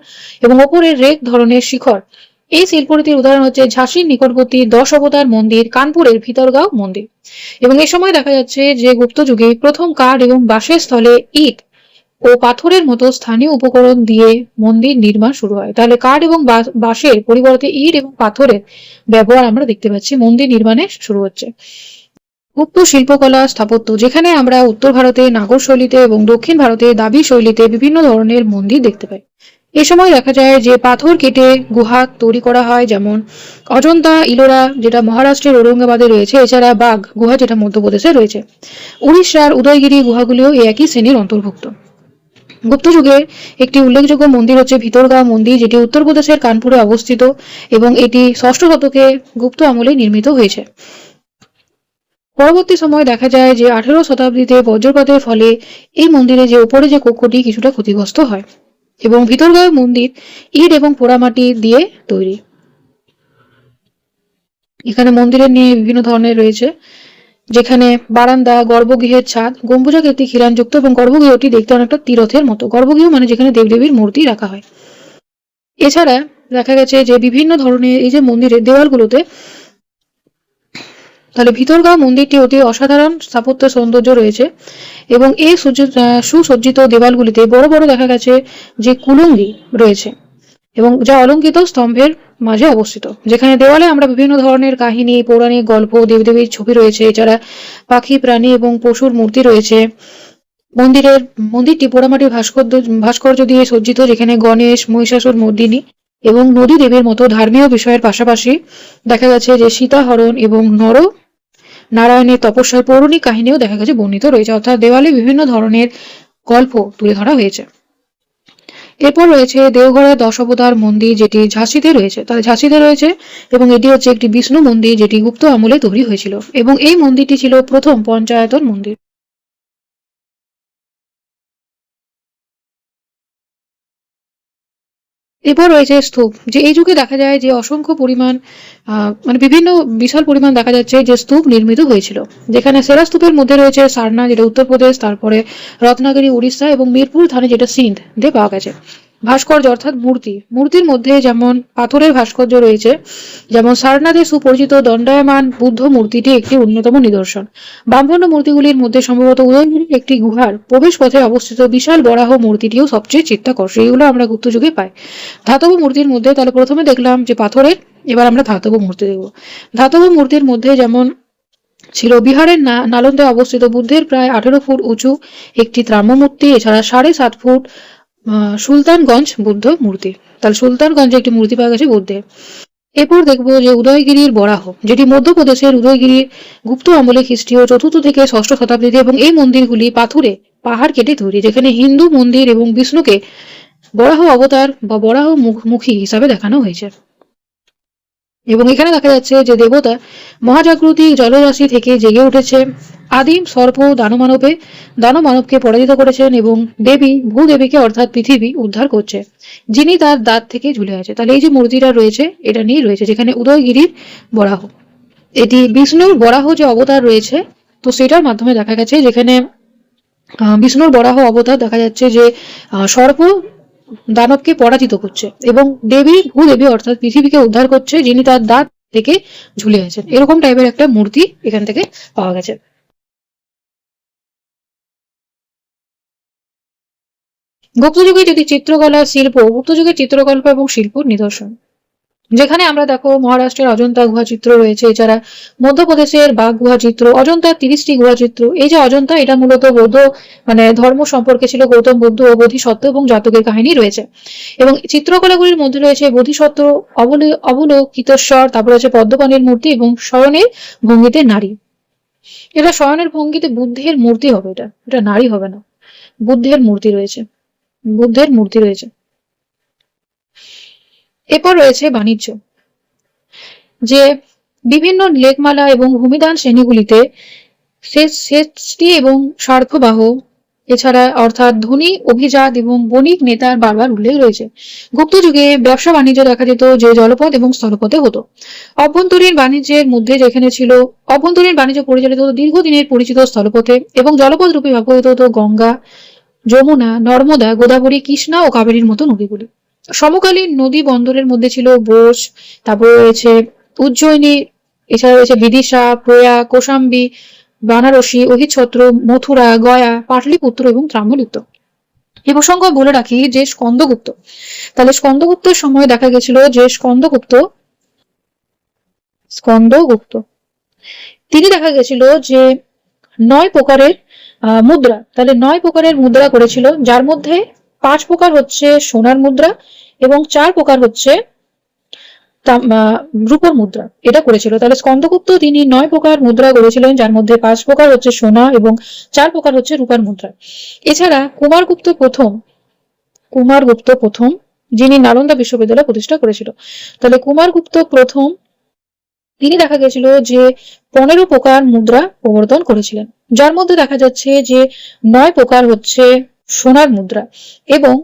এবং ওপরের রেক ধরনের শিখর। এই শিল্পরীতির উদাহরণ হচ্ছে ঝাঁসির নিকটবর্তী 10 অবতার মন্দির, কানপুরের ভিতরগাঁও মন্দির। এবং এ সময় দেখা যাচ্ছে যে গুপ্ত যুগে প্রথম কাঠ এবং বাঁশের স্থলে ইট ও পাথরের মতো স্থানীয় উপকরণ দিয়ে মন্দির নির্মাণ শুরু হয়। তাহলে কাঠ এবং বাঁশের পরিবর্তে ইট এবং পাথরের ব্যবহার আমরা দেখতে পাচ্ছি, মন্দির নির্মাণে শুরু হচ্ছে। গুপ্ত শিল্পকলা স্থাপত্য, যেখানে আমরা উত্তর ভারতে নাগর শৈলীতে এবং দক্ষিণ ভারতে দাবি শৈলীতে বিভিন্ন ধরনের মন্দির দেখতে পাই। এ সময় দেখা যায় যে পাথর কেটে গুহা তৈরি করা হয়, যেমন অজন্তা, ইলোরা যেটা মহারাষ্ট্রের ঔরঙ্গাবাদে রয়েছে, এছাড়া বাঘ গুহা যেটা মধ্যপ্রদেশে রয়েছে। উড়িষ্যার উদয়গিরি গুহাগুলিও এই একই শ্রেণীর অন্তর্ভুক্ত। গুপ্ত যুগের একটি উল্লেখযোগ্য মন্দির হচ্ছে ভিতরগাঁও মন্দির, যেটি উত্তরপ্রদেশের কানপুরে অবস্থিত এবং এটি 6ষ্ঠ শতকে গুপ্ত আমলে নির্মিত হয়েছে। পরবর্তী সময়ে দেখা যায় যে 18 শতাব্দীতে বজ্রপাতের ফলে এই মন্দিরে যে উপরে যে কক্ষটি কিছুটা ক্ষতিগ্রস্ত হয়। এবং ভিতরগাঁও মন্দির ইট এবং পোড়ামাটি দিয়ে তৈরি। এখানে মন্দিরের নিয়ে বিভিন্ন ধরনের রয়েছে, যেখানে বারান্দা, গর্ভগৃহের ছাদ, গম্বুজাকৃতি খিলানযুক্ত এবং গর্ভগৃহটি দেখতে অনেকটা তীরথের মতো। গর্ভগৃহ মানে যেখানে দেবদেবীর মূর্তি রাখা হয়। এছাড়া দেখা গেছে যে বিভিন্ন ধরনের এই যে মন্দিরের দেওয়ালগুলোতে, তাহলে ভিতরগাঁও মন্দিরটি অতি অসাধারণ স্থাপত্য সৌন্দর্য রয়েছে এবং এই সুসজ্জিত দেওয়ালগুলিতে বড় বড় দেখা গেছে যে কুলুঙ্গি রয়েছে এবং যা অলঙ্কৃত স্তম্ভের মাঝে অবস্থিত, যেখানে দেওয়ালে আমরা বিভিন্ন ধরনের কাহিনী, পৌরাণিক গল্প, দেবদেবীর ছবি রয়েছে, এছাড়া পাখি, প্রাণী এবং পশুর মূর্তি রয়েছে। মন্দিরটি পোড়ামাটির ভাস্কর্য দিয়ে সজ্জিত, যেখানে গণেশ, মহিষাসুর মর্দিনী এবং নদী দেবীর মতো ধর্মীয় বিষয়ের পাশাপাশি দেখা গেছে যে সীতাহরণ এবং নারায়ণের তপস্যার পৌরাণিক কাহিনীও দেখা গেছে বর্ণিত রয়েছে, অর্থাৎ দেওয়ালে বিভিন্ন ধরনের গল্প তুলে ধরা হয়েছে। এরপর রয়েছে দেওঘরের 10 অবতার মন্দির, যেটি ঝাঁসিতে রয়েছে। তাহলে ঝাঁসিতে রয়েছে এবং এটি হচ্ছে একটি বিষ্ণু মন্দির, যেটি গুপ্ত আমলে তৈরি হয়েছিল এবং এই মন্দিরটি ছিল প্রথম পঞ্চায়তন মন্দির। এরপর রয়েছে স্তূপ, যে এই যুগে দেখা যায় যে অসংখ্য পরিমাণ মানে বিভিন্ন বিশাল পরিমাণ দেখা যাচ্ছে যে স্তূপ নির্মিত হয়েছিল, যেখানে সেরা স্তূপের মধ্যে রয়েছে সারনা যেটা উত্তরপ্রদেশ, তারপরে রত্নাগিরি উড়িষ্যা এবং মিরপুর থানে যেটা সিন্ধ দিয়ে পাওয়া গেছে। ভাস্কর্য অর্থাৎ মূর্তির মধ্যে যেমন পাথরের ভাস্কর্য রয়েছে, যেমন সারনাথের সুপরিচিত দণ্ডায়মান বুদ্ধ মূর্তিটি একটি অন্যতম নিদর্শন। ব্রাহ্মণ্য মূর্তিগুলির মধ্যে সম্ভবত উদয়গিরির একটি গুহার প্রবেশ পথে অবস্থিত বিশাল বরাহ মূর্তিটিও সবচেয়ে চিত্তাকর্ষক। এগুলো আমরা গুপ্ত যুগে পাই। ধাতব মূর্তির মধ্যে তাহলে প্রথমে দেখলাম যে পাথরের, এবার আমরা ধাতব মূর্তি দেখব। ধাতব মূর্তির মধ্যে যেমন ছিল বিহারের নালন্দায় অবস্থিত বুদ্ধের প্রায় 18 ফুট উঁচু একটি ত্রাম্য মূর্তি, এছাড়া 7.5 ফুট সুলতানগঞ্জ বুদ্ধ মূর্তি। তাহলে সুলতানগঞ্জে একটি মূর্তি পাওয়া গেছে বুদ্ধের। এরপর দেখবো যে উদয়গিরির বরাহ, যেটি মধ্যপ্রদেশের উদয়গিরির গুপ্ত আমলে খ্রিস্টীয় 4র্থ থেকে 6ষ্ঠ শতাব্দীতে, এবং এই মন্দিরগুলি পাথুরে পাহাড় কেটে তৈরি, যেখানে হিন্দু মন্দির এবং বিষ্ণুকে বরাহ অবতার বা বরাহ মুখী হিসাবে দেখানো হয়েছে। এবং এখানে দেখা যাচ্ছে যে দেবতা মহাজাগৃতি জলরাশি থেকে জেগে উঠেছে, আদিম সর্প দানমানবকে পরাজিত করেছেন এবং দেবী ভূদেবীকে অর্থাৎ পৃথিবী উদ্ধার করছে, যিনি তার দাঁত থেকে ঝুলে আছে। তাহলে এই যে মূর্তিটা রয়েছে এটা নিয়ে রয়েছে, যেখানে উদয়গিরির বরাহ, এটি বিষ্ণুর বরাহ যে অবতার রয়েছে, তো সেটার মাধ্যমে দেখা গেছে যেখানে বিষ্ণুর বরাহ অবতার দেখা যাচ্ছে যে সর্প দানবকে পরাজিত করছে এবং ভূদেবী অর্থাৎ পৃথিবীকে উদ্ধার করছে, যিনি তার দাঁত থেকে ঝুলে আছেন। এরকম টাইপের একটা মূর্তি এখান থেকে পাওয়া গেছে। গুপ্তযুগের যদি গুপ্তযুগের চিত্রকল্প এবং শিল্প নিদর্শন, যেখানে আমরা দেখো মহারাষ্ট্রের অজন্তা গুহা চিত্র রয়েছে, এছাড়া মধ্যপ্রদেশের বাঘ গুহা চিত্র, অজন্তার 30টি গুহা চিত্র। এই যে অজন্তা, এটা মূলত বৌদ্ধ মানে ধর্ম সম্পর্কে ছিল, গৌতম বুদ্ধ ও বোধিসত্ত্ব এবং জাতকের কাহিনী রয়েছে। এবং চিত্রকলাগুলির মধ্যে রয়েছে বোধিসত্ত্ব, অবলোকিতেশ্বর, তারপরে হচ্ছে পদ্মপাণির মূর্তি এবং শয়নের ভঙ্গিতে নারী। এটা শয়নের ভঙ্গিতে বুদ্ধের মূর্তি হবে, এটা নারী হবে না, বুদ্ধের মূর্তি রয়েছে। এরপর রয়েছে বাণিজ্য, যে বিভিন্ন লেকমালা এবং ভূমিদান শ্রেণীগুলিতে সেচটি এবং স্বার্থবাহ এছাড়া অর্থাৎ ধনী, অভিজাত এবং বণিক নেতার বারবার উল্লেখ রয়েছে। গুপ্ত যুগে ব্যবসা বাণিজ্য দেখা যেত যে জলপথ এবং স্থলপথে হতো। অভ্যন্তরীণ বাণিজ্যের মধ্যে যেখানে ছিল অভ্যন্তরীণ বাণিজ্য পরিচালিত হতো দীর্ঘদিনের পরিচিত স্থলপথে, এবং জলপথ রূপে ব্যবহৃত হতো গঙ্গা, যমুনা, নর্মদা, গোদাবরী, কৃষ্ণা ও কাবেরীর মতো নদীগুলি। সমকালীন নদী বন্দরের মধ্যে ছিল বোস, তারপরে রয়েছে উজ্জয়িনী, এছাড়া রয়েছে বিদিশা, প্রয়াগ, কৌশাম্বী, বানারসি, অহিচ্ছত্র, মথুরা, গয়া, পাটলিপুত্র এবং ত্রাম্বলিপ্ত। এ প্রসঙ্গে বলে রাখি যে স্কন্দগুপ্ত, তাহলে স্কন্দগুপ্তের সময় দেখা গেছিল যে স্কন্দগুপ্ত তিনি দেখা গেছিল যে 9 প্রকারের মুদ্রা, তাহলে 9 প্রকারের মুদ্রা করেছিল, যার মধ্যে 5 প্রকার হচ্ছে সোনার মুদ্রা এবং 4 প্রকার হচ্ছে রূপোর মুদ্রা, এটা করেছিল। তাহলে স্কন্দগুপ্ত তিনি 9 প্রকার মুদ্রা করেছিলেন, যার মধ্যে 5 প্রকার হচ্ছে সোনা এবং 4 প্রকার হচ্ছে রূপার মুদ্রা। এছাড়া কুমারগুপ্ত প্রথম যিনি নালন্দা বিশ্ববিদ্যালয় প্রতিষ্ঠা করেছিল, তাহলে কুমারগুপ্ত প্রথম তিনি দেখা গেছিল যে 15 প্রকার মুদ্রা প্রবর্তন করেছিলেন, যার মধ্যে দেখা যাচ্ছে যে 9 প্রকার হচ্ছে সোনার মুদ্রা এবং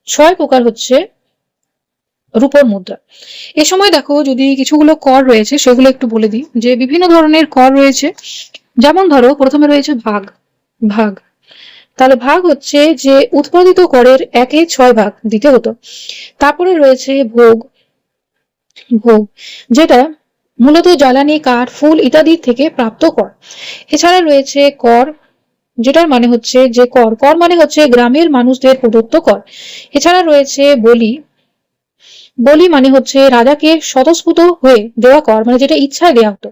6 প্রকার হচ্ছে রূপোর মুদ্রা। এ সময় দেখো যদি কিছুগুলো কর রয়েছে সেগুলো একটু বলে দিই, যে বিভিন্ন ধরনের কর রয়েছে। যেমন ধরো প্রথমে রয়েছে ভাগ, তাহলে ভাগ হচ্ছে যে উৎপাদিত করের 1/6 ভাগ দিতে হতো। তারপরে রয়েছে ভোগ, যেটা মূলত জ্বালানি, কাঠ, ফুল ইত্যাদি থেকে প্রাপ্ত কর। এছাড়া রয়েছে কর, যেটার মানে হচ্ছে যে কর মানে হচ্ছে গ্রামের মানুষদের প্রদত্ত কর। এছাড়া রয়েছে বলি মানে হচ্ছে রাজাকে স্বতঃস্ফূর্ত হয়ে দেওয়া কর, মানে যেটা ইচ্ছায় দেওয়া হতো।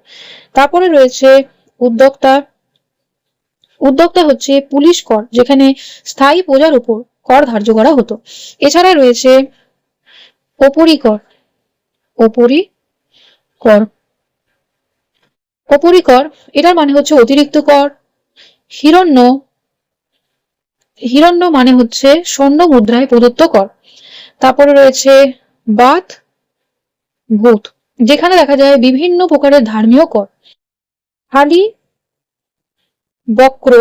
তারপরে রয়েছে উদ্যোক্তা হচ্ছে পুলিশ কর, যেখানে স্থায়ী প্রজার উপর কর ধার্য করা হতো। এছাড়া রয়েছে অপরিকর, এটার মানে হচ্ছে অতিরিক্ত কর। হিরণ্য মানে হচ্ছে স্বর্ণ মুদ্রায় প্রদত্ত কর। তারপরে রয়েছে ভূত, যেখানে দেখা যায় বিভিন্ন প্রকারের ধর্মীয় কর। হালি বক্র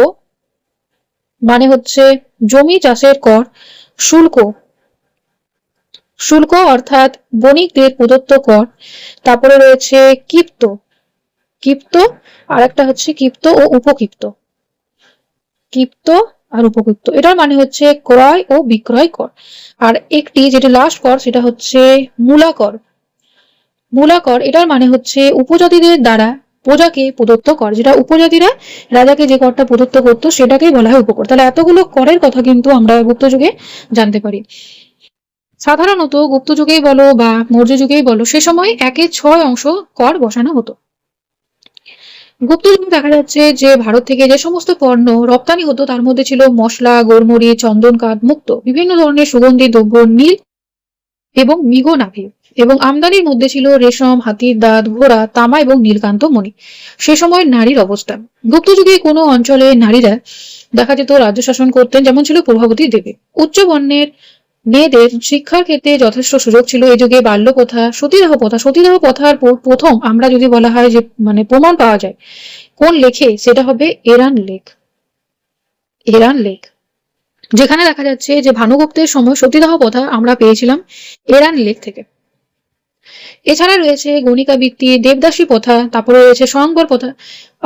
মানে হচ্ছে জমি চাষের কর। শুল্ক অর্থাৎ বণিকদের প্রদত্ত কর। তারপরে রয়েছে ক্ষিপ্ত আর একটা হচ্ছে ক্ষিপ্ত ও উপক্ষিপ্ত। এটার মানে হচ্ছে ক্রয় ও বিক্রয় কর। আর একটি যেটা লাস্ট কর সেটা হচ্ছে মূলাকর, এটার মানে হচ্ছে উপজাতিদের দ্বারা প্রজাকে প্রদত্ত কর, যেটা উপজাতিরা রাজাকে যে করটা প্রদত্ত করতো সেটাকেই বলা হয় উপকর। তাহলে এতগুলো করের কথা কিন্তু আমরা গুপ্ত যুগে জানতে পারি। সাধারণত গুপ্ত যুগেই বলো বা মৌর্য যুগেই বলো, সে সময় 1/6 অংশ কর বসানো হতো। গুপ্ত যুগে দেখা যাচ্ছে যে ভারত থেকে যে সমস্ত পণ্য রপ্তানি হতো তার মধ্যে ছিল মশলা, গোলমরিচ, চন্দন কাঠ, মুক্তো, বিভিন্ন ধরনের সুগন্ধি দ্রব্য, নীল এবং মৃগ নাভি, এবং আমদানির মধ্যে ছিল রেশম, হাতির দাঁত, ঘোড়া, তামা এবং নীলকান্ত মণি। সে সময় নারীর অবস্থান, গুপ্ত যুগে কোনো অঞ্চলে নারীরা দেখা যেত রাজ্য শাসন করতেন, যেমন ছিল প্রভাবতী দেবী। উচ্চ বর্ণের মেয়েদের শিক্ষার ক্ষেত্রে যথেষ্ট সুযোগ ছিল। এই যুগে বাল্য প্রথা, সতীদাহ প্রথার প্রথম আমরা যদি বলা হয় যে মানে প্রমাণ পাওয়া যায় কোন লেখে, সেটা হবে এরান লেখ, যেখানে দেখা যাচ্ছে যে ভানুগুপ্তের সময় সতীদাহ প্রথা আমরা পেয়েছিলাম এরান লেখ থেকে। এছাড়া রয়েছে গণিকা বৃত্তি, দেবদাসী প্রথা, তারপরে রয়েছে স্বয়ংবর প্রথা,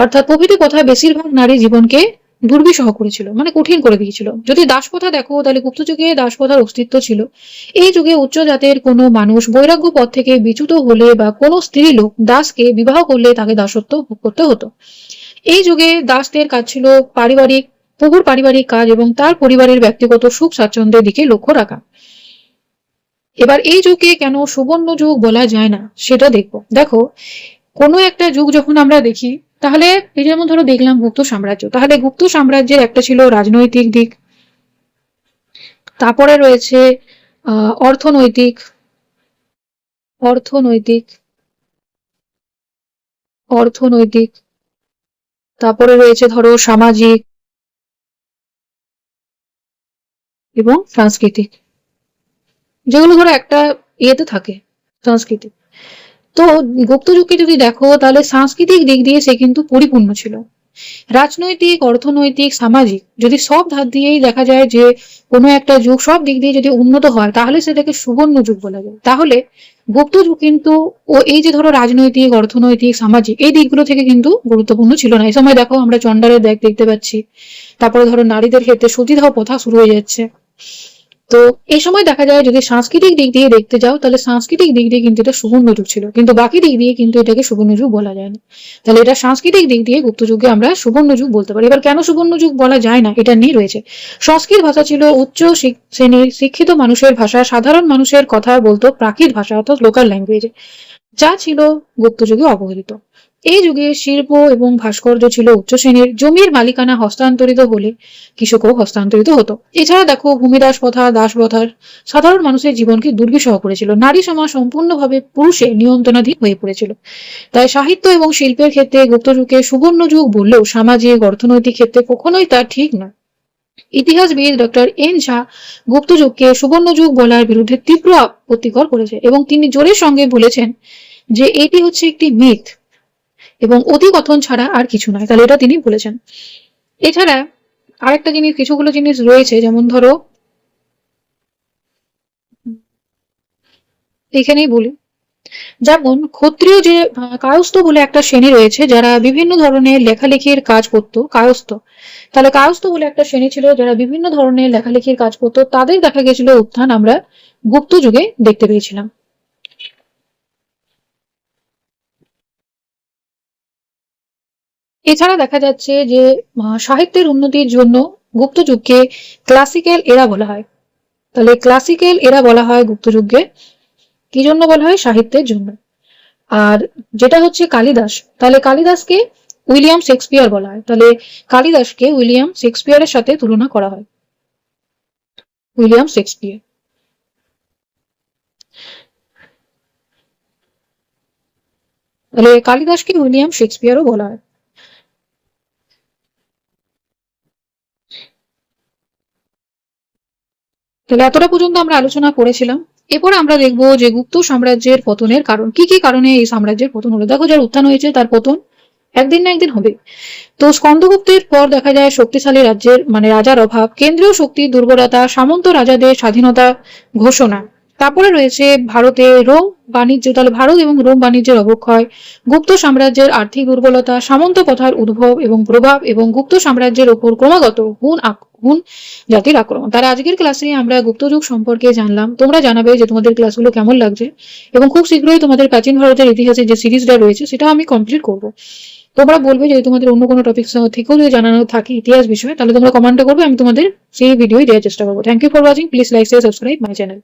অর্থাৎ প্রভৃতি প্রথা বেশিরভাগ নারী জীবনকে দুর্বিষহ করেছিল, মানে কঠিন করে দিয়েছিল। যদি দাসপ্রথা দেখো তাহলে গুপ্ত যুগে দাসপ্রথার অস্তিত্ব ছিল। এই যুগে উচ্চ জাতের কোনো মানুষ বৈরাগ্য পথ থেকে বিচ্যুত হলে বা কোনো স্ত্রী লোক দাসকে বিবাহ করলে তাকে দাসত্ব ভোগ করতে হতো। এই যুগে দাসদের কাজ ছিল পারিবারিক কাজ এবং তার পরিবারের ব্যক্তিগত সুখ স্বাচ্ছন্দ্যের দিকে লক্ষ্য রাখা। এবার এই যুগকে কেন সুবর্ণ যুগ বলা যায় না সেটা দেখবো। দেখো কোনো একটা যুগ যখন আমরা দেখি, তাহলে এই যেমন ধরো দেখলাম গুপ্ত সাম্রাজ্য, তাহলে গুপ্ত সাম্রাজ্যের একটা ছিল রাজনৈতিক দিক, তারপরে রয়েছে অর্থনৈতিক অর্থনৈতিক তারপরে রয়েছে ধরো সামাজিক এবং সাংস্কৃতিক, যেগুলো ধরো একটা ইয়েতে থাকে সাংস্কৃতিক। তো গুপ্ত যুগকে যদি দেখো তাহলে সাংস্কৃতিক দিক দিয়ে সে কিন্তু পরিপূর্ণ ছিল। রাজনৈতিক, অর্থনৈতিক, সামাজিক যদি সব ধাপ দিয়েই দেখা যায় যে কোনো একটা যুগ সব দিক দিয়ে যদি উন্নত হয় তাহলে সেটাকে সুবর্ণ যুগ বলা যায়। তাহলে গুপ্ত যুগ কিন্তু এই যে ধরো রাজনৈতিক, অর্থনৈতিক, সামাজিক এই দিকগুলো থেকে কিন্তু গুরুত্বপূর্ণ ছিল না। এই সময় দেখো আমরা চন্ডালের দেখতে পাচ্ছি, তারপরে ধরো নারীদের ক্ষেত্রে সতীদাহ প্রথা শুরু হয়ে যাচ্ছে। তো এই সময় দেখা যায় যদি সাংস্কৃতিক দিক দিয়ে দেখতে যাও তাহলে সাংস্কৃতিক দিক দিয়ে কিন্তু এটা সুবর্ণ যুগ ছিল, কিন্তু বাকি দিক দিয়ে কিন্তু এটাকে সুবর্ণ যুগ বলা যায় না। তাহলে এটা সাংস্কৃতিক দিক দিয়ে গুপ্ত যুগে আমরা সুবর্ণ যুগ বলতে পারি। এবার কেন সুবর্ণ যুগ বলা যায় না এটা নিয়ে রয়েছে। সংস্কৃত ভাষা ছিল উচ্চ শ্রেণীর শিক্ষিত মানুষের ভাষা, সাধারণ মানুষের কথা বলতো প্রাকৃত ভাষা অর্থাৎ লোকাল ল্যাঙ্গুয়েজে, যা ছিল গুপ্ত যুগে অবহেলিত। এই যুগে শিল্প এবং ভাস্কর্য ছিল উচ্চ শ্রেণীর, জমির মালিকানা হস্তান্তরিত হলে কৃষকও হস্তান্তরিত হতো। এছাড়া দেখো ভূমিদাস প্রথা, দাস প্রথার সাধারণ মানুষের জীবনকে দুর্বিষহ করেছিল। নারী সমাজ সম্পূর্ণভাবে পুরুষের নিয়ন্ত্রণাধীন হয়ে পড়েছিল। তাই সাহিত্য এবং শিল্পের ক্ষেত্রে গুপ্ত যুগকে সুবর্ণ যুগ বললেও সামাজিক, অর্থনৈতিক ক্ষেত্রে কখনোই তা ঠিক নয়। ইতিহাসবিদ ডক্টর এন ঝা গুপ্ত যুগকে সুবর্ণ যুগ বলার বিরুদ্ধে তীব্র আপত্তিকর করেছে এবং তিনি জোরের সঙ্গে বলেছেন যে এটি হচ্ছে একটি মিথ এবং অধিকথন ছাড়া আর কিছু নয়। তাহলে এটা তিনি বলেছেন। এছাড়া আরেকটা জিনিস, কিছুগুলো জিনিস রয়েছে, যেমন ধরো এখানেই বলি, যেমন ক্ষত্রিয় যে কায়স্থ বলে একটা শ্রেণী রয়েছে যারা বিভিন্ন ধরনের লেখালেখির কাজ করতো, কায়স্থ। তাহলে কায়স্থ বলে একটা শ্রেণী ছিল যারা বিভিন্ন ধরনের লেখালেখির কাজ করতো, তাদের দেখা গেছিল উত্থান আমরা গুপ্ত যুগে দেখতে পেয়েছিলাম। এছাড়া দেখা যাচ্ছে যে সাহিত্যের উন্নতির জন্য গুপ্ত যুগকে ক্লাসিক্যাল এরা বলা হয়। তাহলে ক্লাসিক্যাল এরা বলা হয় গুপ্ত যুগকে, কি জন্য বলা হয়? সাহিত্যের জন্য। আর যেটা হচ্ছে কালিদাস, তাহলে কালিদাসকে উইলিয়াম শেক্সপিয়ার বলা হয়। তাহলে কালিদাসকে উইলিয়াম শেক্সপিয়ারের সাথে তুলনা করা হয়, উইলিয়াম শেক্সপিয়ার। তাহলে কালিদাসকে উইলিয়াম শেক্সপিয়ারও বলা হয়। তাহলে এতটা পর্যন্ত আমরা আলোচনা করেছিলাম। এরপর আমরা দেখবো যে গুপ্ত সাম্রাজ্যের পতনের কারণ কি কি কারণে এই সাম্রাজ্যের পতন হলো। দেখো যার উত্থান হয়েছে তার পতন একদিন না একদিন হবে। তো স্কন্দগুপ্তের পর দেখা যায় শক্তিশালী রাজ্যের রাজার অভাব, কেন্দ্রীয় শক্তির দুর্বলতা, সামন্ত রাজাদের স্বাধীনতা ঘোষণা। তারপরে রয়েছে ভারতে রোম বাণিজ্য, তাহলে ভারত এবং রোম বাণিজ্যের অবক্ষয়, গুপ্ত সাম্রাজ্যের আর্থিক দুর্বলতা, সামন্ত প্রথার উদ্ভব এবং প্রভাব এবং গুপ্ত সাম্রাজ্যের উপর ক্রমাগত হুন জাতির আক্রমণ। তার আজকের ক্লাসে আমরা গুপ্ত যুগ সম্পর্কে জানলাম। তোমরা জানাবে যে তোমাদের ক্লাসগুলো কেমন লাগছে এবং খুব শীঘ্রই তোমাদের প্রাচীন ভারতের ইতিহাসের যে সিরিজটা রয়েছে সেটা আমি কমপ্লিট করবো। তোমরা বলবে যদি তোমাদের অন্য কোনো টপিক থেকেও যদি জানানো থাকে ইতিহাস বিষয়ে তাহলে তোমরা কমেন্টে করবে, আমি তোমাদের সেই ভিডিওই দেওয়ার চেষ্টা করবো। Thank you for watching. Please like, share, subscribe my channel.